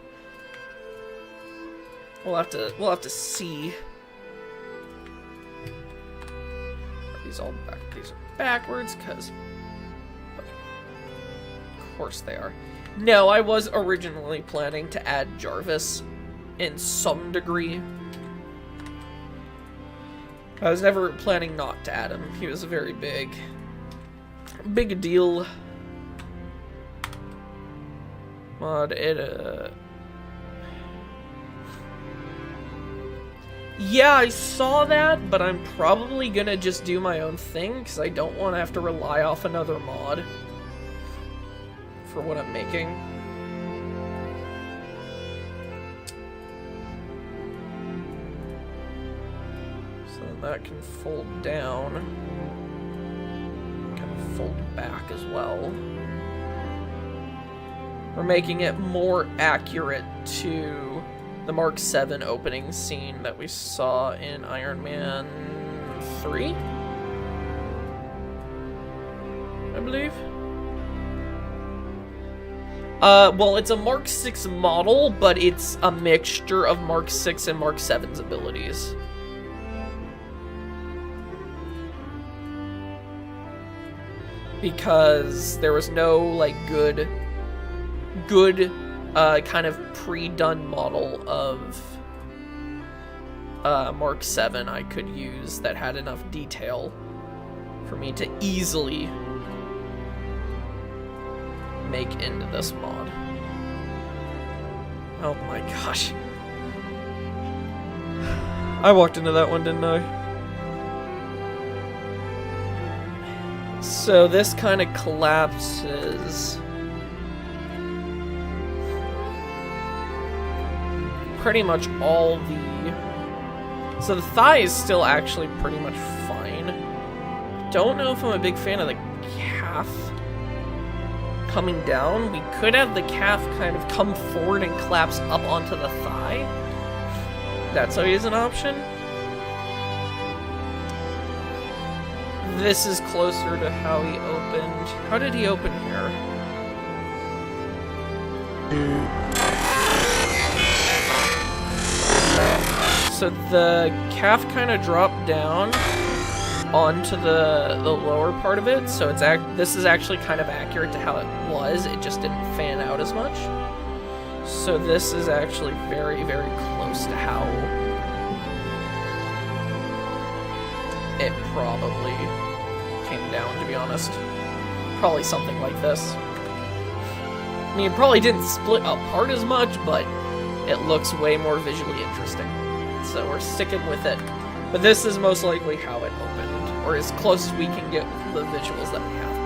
we'll have to see. These are backwards, because of course they are. No, I was originally planning to add Jarvis in some degree. I was never planning not to add him. He was a very big deal mod. Yeah, I saw that, but I'm probably gonna just do my own thing, because I don't want to have to rely off another mod for what I'm making. So that can fold down, kind of fold back as well. We're making it more accurate to the Mark 7 opening scene that we saw in Iron Man 3, I believe. Well, it's a Mark 6 model, but it's a mixture of Mark 6 and Mark 7's abilities. Because there was no, like, good kind of pre-done model of Mark 7 I could use that had enough detail for me to easily make into this mod. Oh my gosh. I walked into that one, didn't I? So this kind of collapses pretty much all the... So the thigh is still actually pretty much fine. Don't know if I'm a big fan of the calf coming down. We could have the calf kind of come forward and collapse up onto the thigh. That's always an option. this is closer to how he opened. How did he open here? So the calf kind of dropped down onto the lower part of it, so this is actually kind of accurate to how it was. It just didn't fan out as much. So this is actually very, very close to how it probably came down, to be honest. Probably something like this. I mean, it probably didn't split apart as much, but it looks way more visually interesting. So we're sticking with it. But this is most likely how it opened, or as close as we can get with the visuals that we have.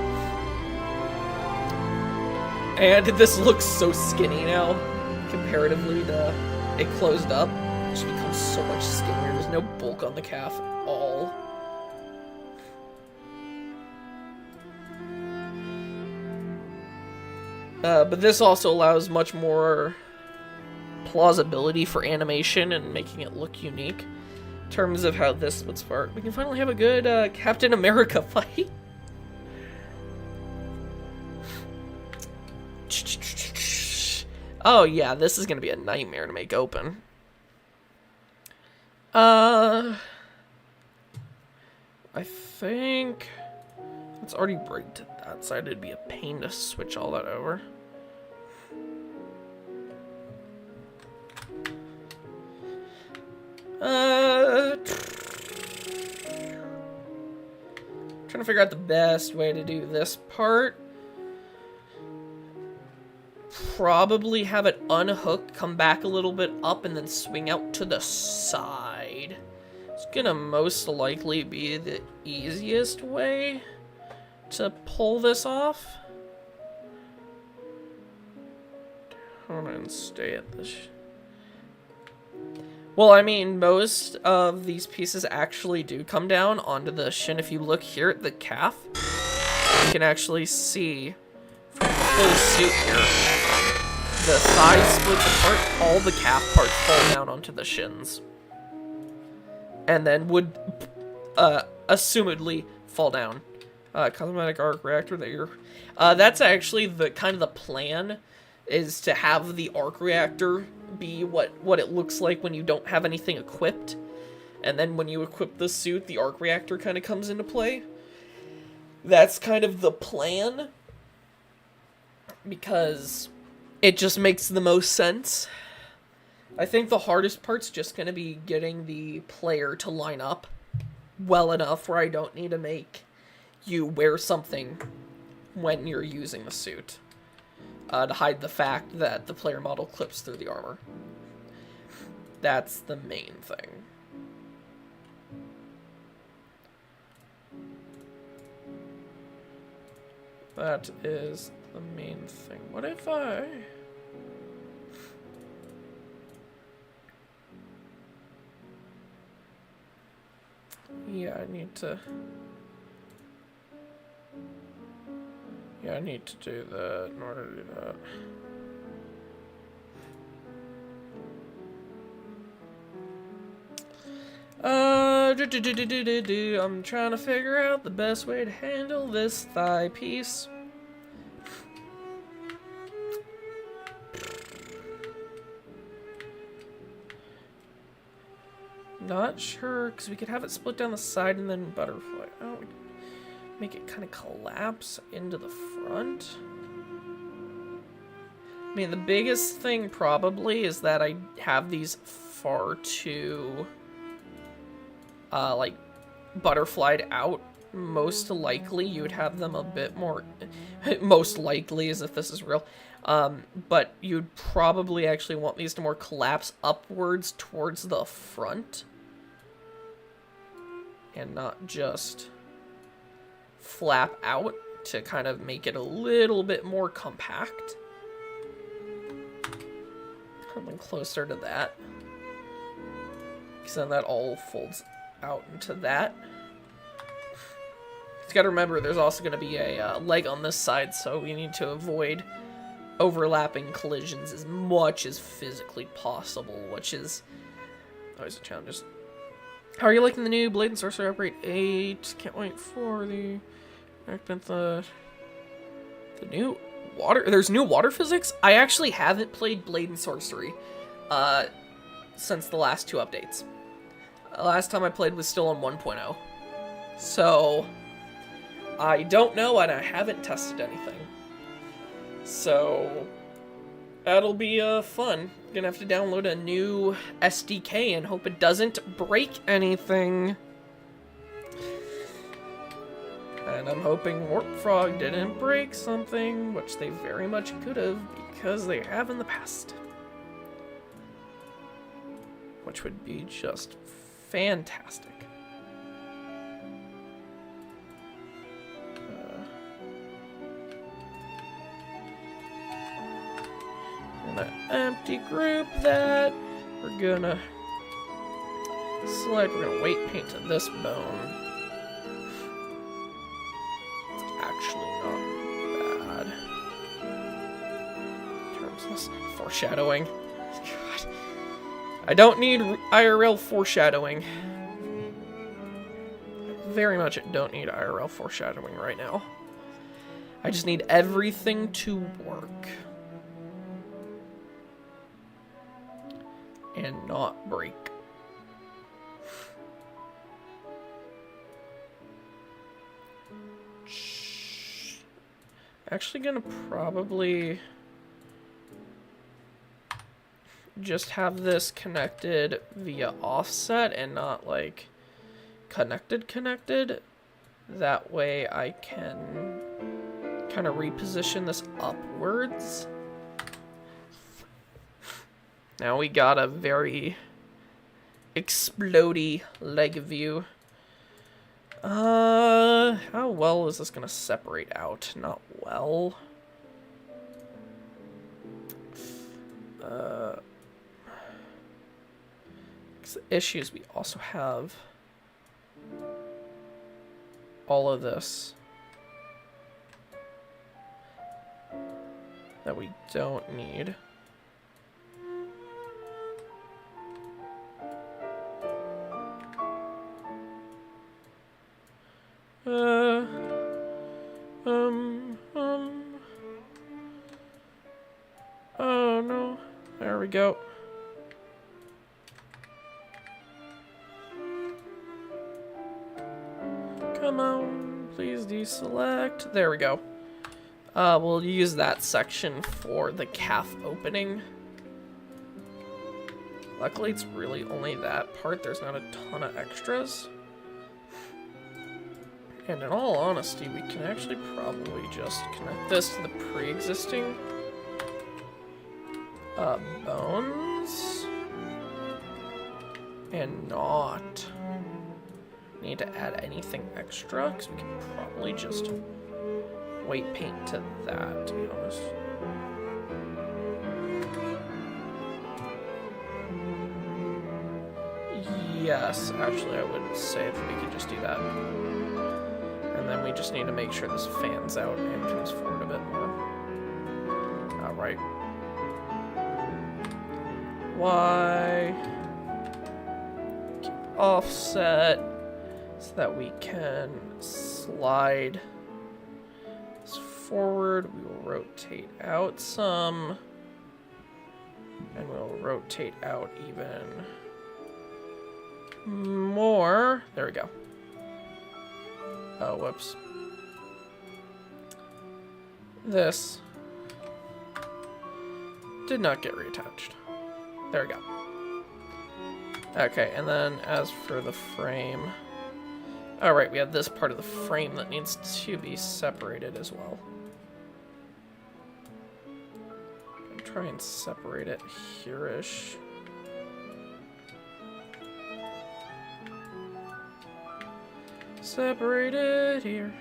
And this looks so skinny now, comparatively to it closed up. It just becomes so much skinnier. There's no bulk on the calf at all. But this also allows much more plausibility for animation and making it look unique. In terms of how this splits apart, we can finally have a good Captain America fight. Oh yeah, this is gonna be a nightmare to make open. I think it's already rigged to that side. It'd be a pain to switch all that over. Trying to figure out the best way to do this part. Probably have it unhook, come back a little bit up, and then swing out to the side. It's gonna most likely be the easiest way to pull this off. Hold on, stay at this. Well, I mean, most of these pieces actually do come down onto the shin. If you look here at the calf, you can actually see from the full suit here, the thigh splits apart, all the calf parts fall down onto the shins. And then would, assumedly, fall down. Cosmetic arc reactor that you're... that's actually the kind of the plan, is to have the arc reactor be what it looks like when you don't have anything equipped. And then when you equip the suit, the arc reactor kind of comes into play. That's kind of the plan, because it just makes the most sense. I think the hardest part's just going to be getting the player to line up well enough where I don't need to make you wear something when you're using the suit. To hide the fact that the player model clips through the armor. That's the main thing. That is the main thing. What if I... Yeah, I need to... Yeah, I need to do that in order to do that. I'm trying to figure out the best way to handle this thigh piece. Not sure, because we could have it split down the side and then butterfly. Oh, make it kind of collapse into the front. I mean, the biggest thing probably is that I have these far too, like, butterflied out. Most likely, you would have them a bit more, most likely, as if this is real, but you'd probably actually want these to more collapse upwards towards the front, and not just flap out to kind of make it a little bit more compact. Coming closer to that, because then that all folds out into that. You gotta remember, there's also gonna be a leg on this side, so we need to avoid overlapping collisions as much as physically possible, which is always a challenge. Just How are you liking the new Blade and Sorcery Upgrade 8? Can't wait for the new water. There's new water physics. I actually haven't played Blade and Sorcery since the last 2 updates. Last time I played was still on 1.0. So I don't know, and I haven't tested anything. So that'll be fun. Gonna have to download a new SDK and hope it doesn't break anything. And I'm hoping Warp Frog didn't break something, which they very much could have, because they have in the past. Which would be just fantastic. Gonna empty group that. We're gonna select. We're gonna weight paint to this bone. It's actually not bad. In terms of this foreshadowing. God. I don't need IRL foreshadowing. Very much don't need IRL foreshadowing right now. I just need everything to work. And not break. Actually gonna probably just have this connected via offset and not like connected. That way I can kind of reposition this upwards. Now we got a very explodey leg view. How well is this gonna separate out? Not well. The issue is we also have all of this that we don't need. Oh no. There we go. Come on, please deselect. There we go. We'll use that section for the calf opening. Luckily, it's really only that part. There's not a ton of extras. And in all honesty, we can actually probably just connect this to the pre-existing bones. And not need to add anything extra, because we can probably just weight paint to that, to be honest. Yes, actually I would say that we could just do that. And then we just need to make sure this fans out and comes forward a bit more. Alright. Y. Keep offset so that we can slide this forward. We will rotate out some. And we'll rotate out even more. There we go. Oh, whoops. This did not get reattached. There we go. Okay, and then as for the frame... Alright, we have this part of the frame that needs to be separated as well. I'm gonna try and separate it here-ish. Separate it here.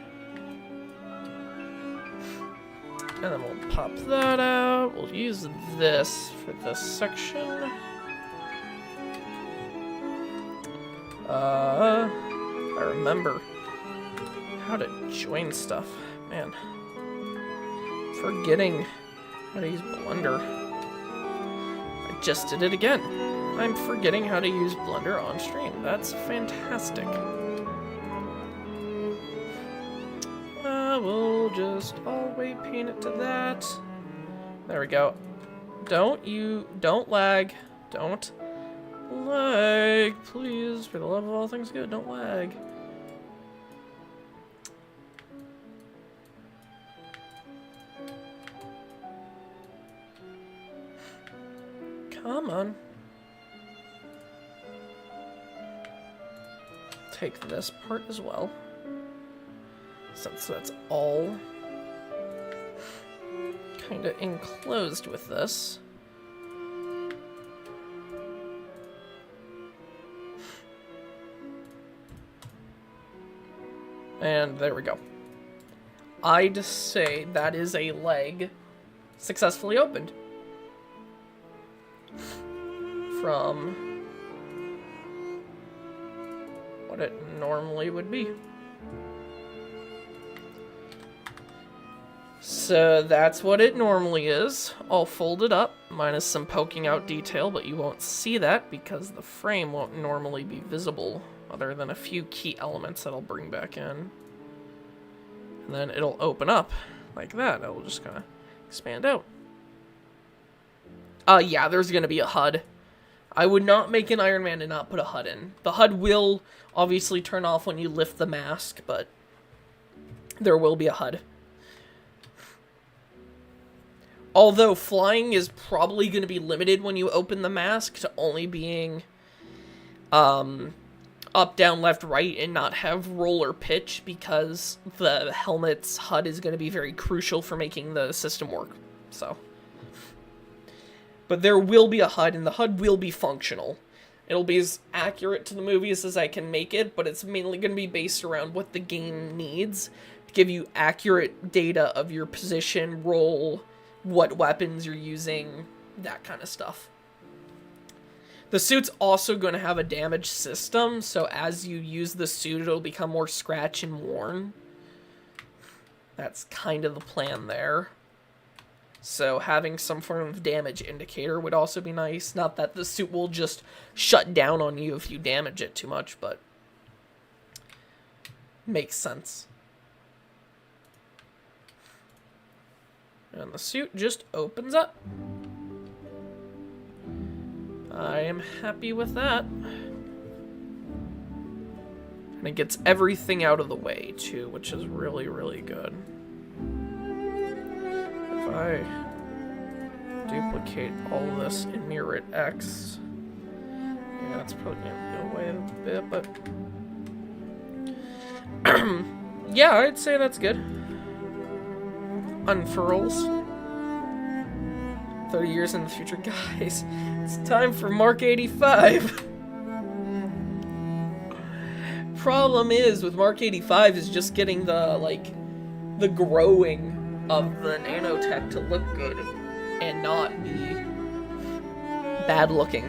And then we'll pop that out. We'll use this for this section. I remember how to join stuff. Man. Forgetting how to use Blender. I just did it again. I'm forgetting how to use Blender on stream. That's fantastic. We'll just always paint it to that. There we go. Don't lag. Don't lag, please. For the love of all things good, don't lag. Come on. Take this part as well. Since that's all kind of enclosed with this. And there we go. I'd say that is a leg successfully opened. From what it normally would be. So that's what it normally is, all folded up, minus some poking out detail, but you won't see that because the frame won't normally be visible, other than a few key elements that I'll bring back in. And then it'll open up like that. It'll just kind of expand out. Yeah, there's going to be a HUD. I would not make an Iron Man and not put a HUD in. The HUD will obviously turn off when you lift the mask, but there will be a HUD. Although flying is probably going to be limited when you open the mask to only being up, down, left, right, and not have roller pitch, because the helmet's HUD is going to be very crucial for making the system work. So, but there will be a HUD, and the HUD will be functional. It'll be as accurate to the movies as I can make it, but it's mainly going to be based around what the game needs to give you accurate data of your position, role, what weapons you're using, that kind of stuff. The suit's also going to have a damage system, so as you use the suit, it'll become more scratch and worn. That's kind of the plan there. So having some form of damage indicator would also be nice. Not that the suit will just shut down on you if you damage it too much, but makes sense. And the suit just opens up. I am happy with that. And it gets everything out of the way, too, which is really, really good. If I duplicate all this and mirror it X, yeah, it's probably going to go away a bit, but yeah, I'd say that's good. Unfurls. 30 years in the future. Guys, it's time for Mark 85. Problem is, with Mark 85 is just getting the growing of the nanotech to look good and not be bad looking.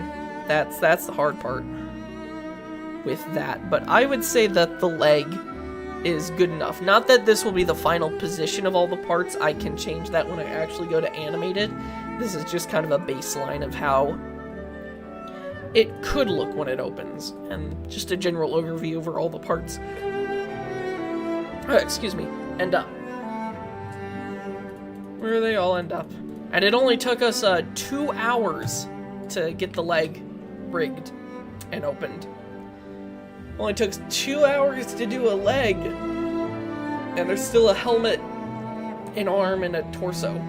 That's the hard part with that. But I would say that the leg is good enough. Not that this will be the final position of all the parts. I can change that when I actually go to animated. This is just kind of a baseline of how it could look when it opens, and just a general overview over all the parts. Excuse me, end up. Where they all end up. And it only took us 2 hours to get the leg rigged and opened. Only took 2 hours to do a leg, and there's still a helmet, an arm, and a torso.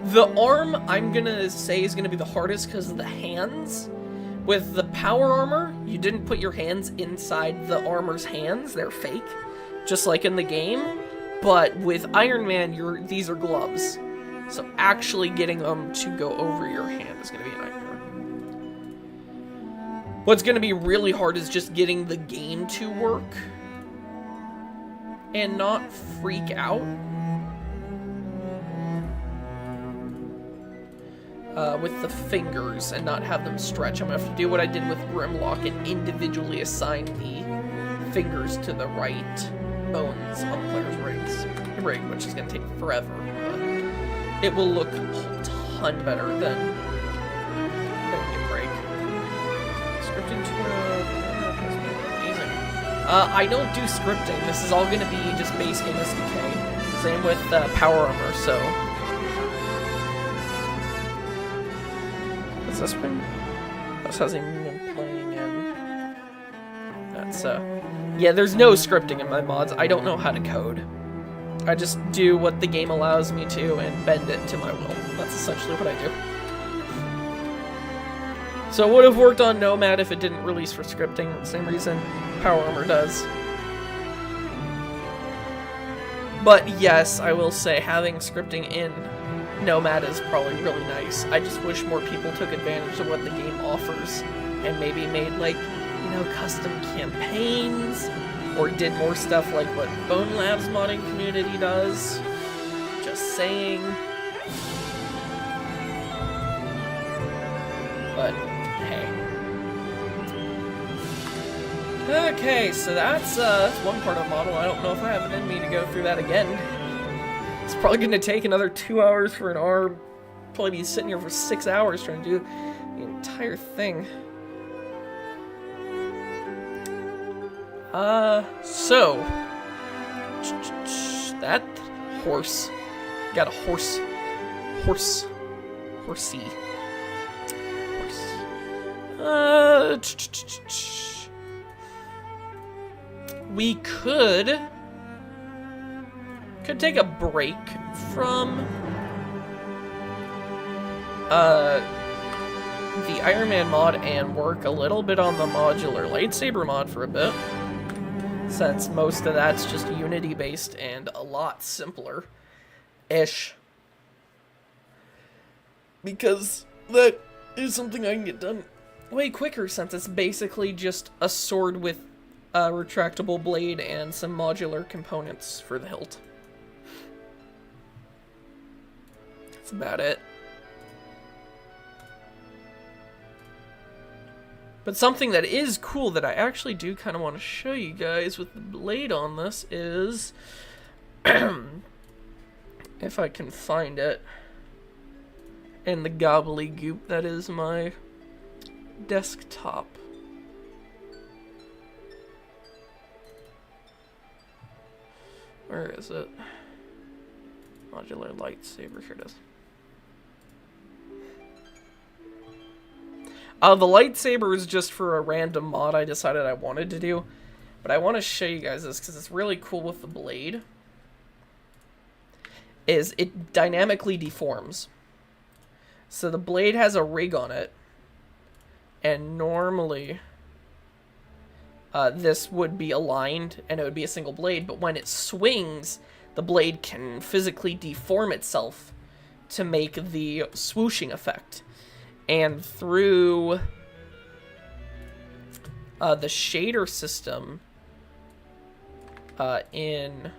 The arm, I'm gonna say, is gonna be the hardest because of the hands. With the power armor, you didn't put your hands inside the armor's hands. They're fake, just like in the game. But with Iron Man, these are gloves. So actually getting them to go over your hand is gonna be a nightmare. What's gonna be really hard is just getting the game to work and not freak out. With the fingers and not have them stretch. I'm gonna have to do what I did with Grimlock and individually assign the fingers to the right bones on the player's rig, which is gonna take forever, but it will look a ton better than Give me a break. Scripting to amazing. I don't do scripting. This is all going to be just base game SDK. Same with Power Armor, so... Has this been... This hasn't even been playing in... That's, Yeah, there's no scripting in my mods. I don't know how to code. I just do what the game allows me to and bend it to my will. That's essentially what I do. So it would have worked on Nomad if it didn't release for scripting. Same reason Power Armor does. But yes, I will say having scripting in Nomad is probably really nice. I just wish more people took advantage of what the game offers and maybe made, like, you know, custom campaigns or did more stuff like what Bone Labs modding community does. Just saying. But, hey. Okay, so that's one part of the model. I don't know if I have it in me to go through that again. It's probably going to take another 2 hours for an hour. Probably be sitting here for 6 hours trying to do the entire thing. So that horse got a horsey horse. We could take a break from the Iron Man mod and work a little bit on the modular lightsaber mod for a bit, since most of that's just Unity based and a lot simpler-ish. Because that is something I can get done way quicker, since it's basically just a sword with a retractable blade and some modular components for the hilt. That's about it. But something that is cool that I actually do kind of want to show you guys with the blade on this is, if I can find it, in the gobbledygook that is my desktop. Where is it? Modular lightsaber, here it is. The lightsaber is just for a random mod I decided I wanted to do. But I want to show you guys this because it's really cool with the blade. Is it dynamically deforms. So the blade has a rig on it. And normally this would be aligned and it would be a single blade. But when it swings, the blade can physically deform itself to make the swooshing effect. And through the shader system in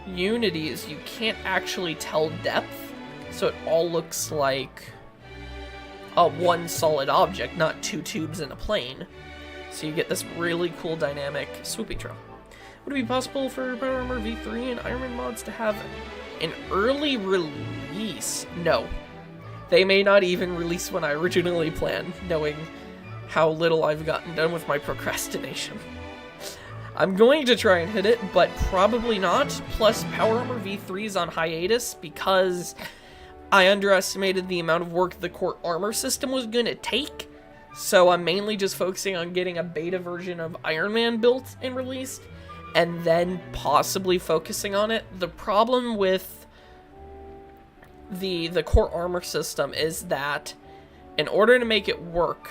Unity's, you can't actually tell depth, so it all looks like one solid object, not two tubes in a plane. So you get this really cool dynamic swoopy trail. Would it be possible for Power Armor V3 and Iron Man mods to have an early release? No. They may not even release when I originally planned, knowing how little I've gotten done with my procrastination. I'm going to try and hit it, but probably not. Plus, Power Armor V3 is on hiatus because I underestimated the amount of work the core armor system was going to take. So I'm mainly just focusing on getting a beta version of Iron Man built and released, and then possibly focusing on it. The problem with the core armor system is that in order to make it work,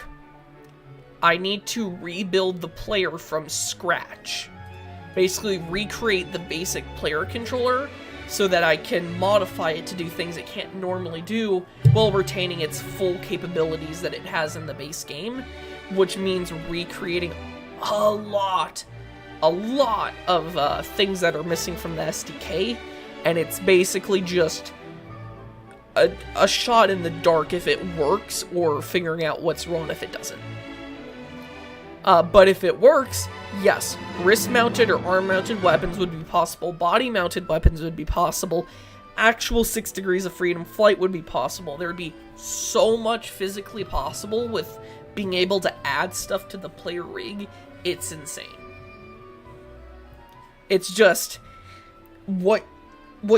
I need to rebuild the player from scratch. Basically recreate the basic player controller so that I can modify it to do things it can't normally do while retaining its full capabilities that it has in the base game, which means recreating a lot of things that are missing from the SDK, and it's basically just a shot in the dark if it works, or figuring out what's wrong if it doesn't. But if it works, yes, wrist-mounted or arm-mounted weapons would be possible, body-mounted weapons would be possible, actual 6 degrees of freedom flight would be possible. There would be so much physically possible with being able to add stuff to the player rig. It's insane. It's just what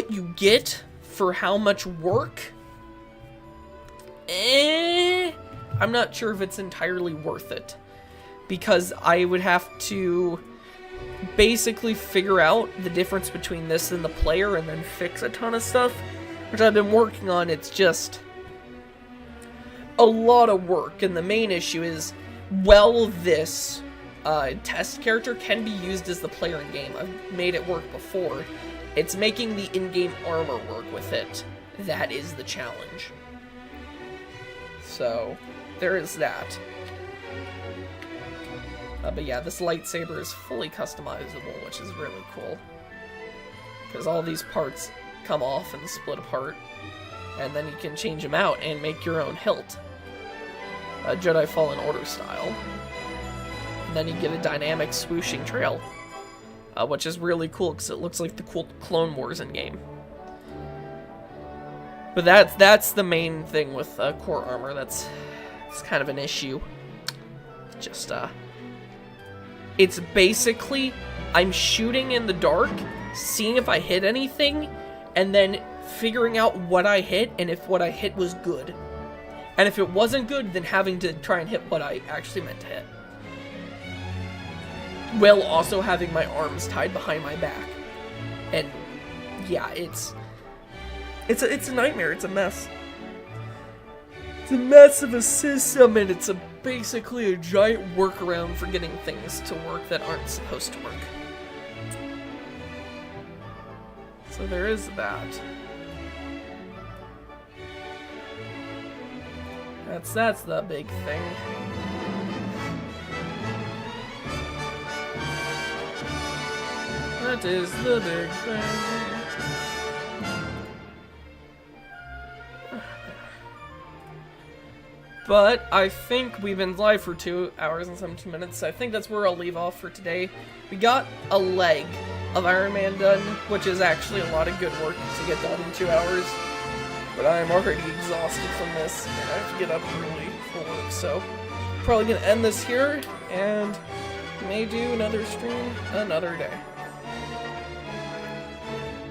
you get for how much work. I'm not sure if it's entirely worth it, because I would have to basically figure out the difference between this and the player and then fix a ton of stuff, which I've been working on. It's just a lot of work, and the main issue is, well, this test character can be used as the player in game. I've made it work before. It's making the in-game armor work with it. That is the challenge. So, there is that. But yeah, this lightsaber is fully customizable, which is really cool. Because all these parts come off and split apart. And then you can change them out and make your own hilt. Jedi Fallen Order style. And then you get a dynamic swooshing trail. Which is really cool because it looks like the cool Clone Wars in-game. But that's the main thing with core armor. It's kind of an issue. Just, it's basically, I'm shooting in the dark, seeing if I hit anything, and then figuring out what I hit, and if what I hit was good. And if it wasn't good, then having to try and hit what I actually meant to hit. While also having my arms tied behind my back. And, yeah, it's a nightmare, it's a mess. It's a mess of a system, and it's basically a giant workaround for getting things to work that aren't supposed to work. So there is that. That's the big thing. That is the big thing. But I think we've been live for 2 hours and 17 minutes, so I think that's where I'll leave off for today. We got a leg of Iron Man done, which is actually a lot of good work to get done in 2 hours. But I am already exhausted from this, and I have to get up early for work, so probably gonna end this here, and may do another stream another day.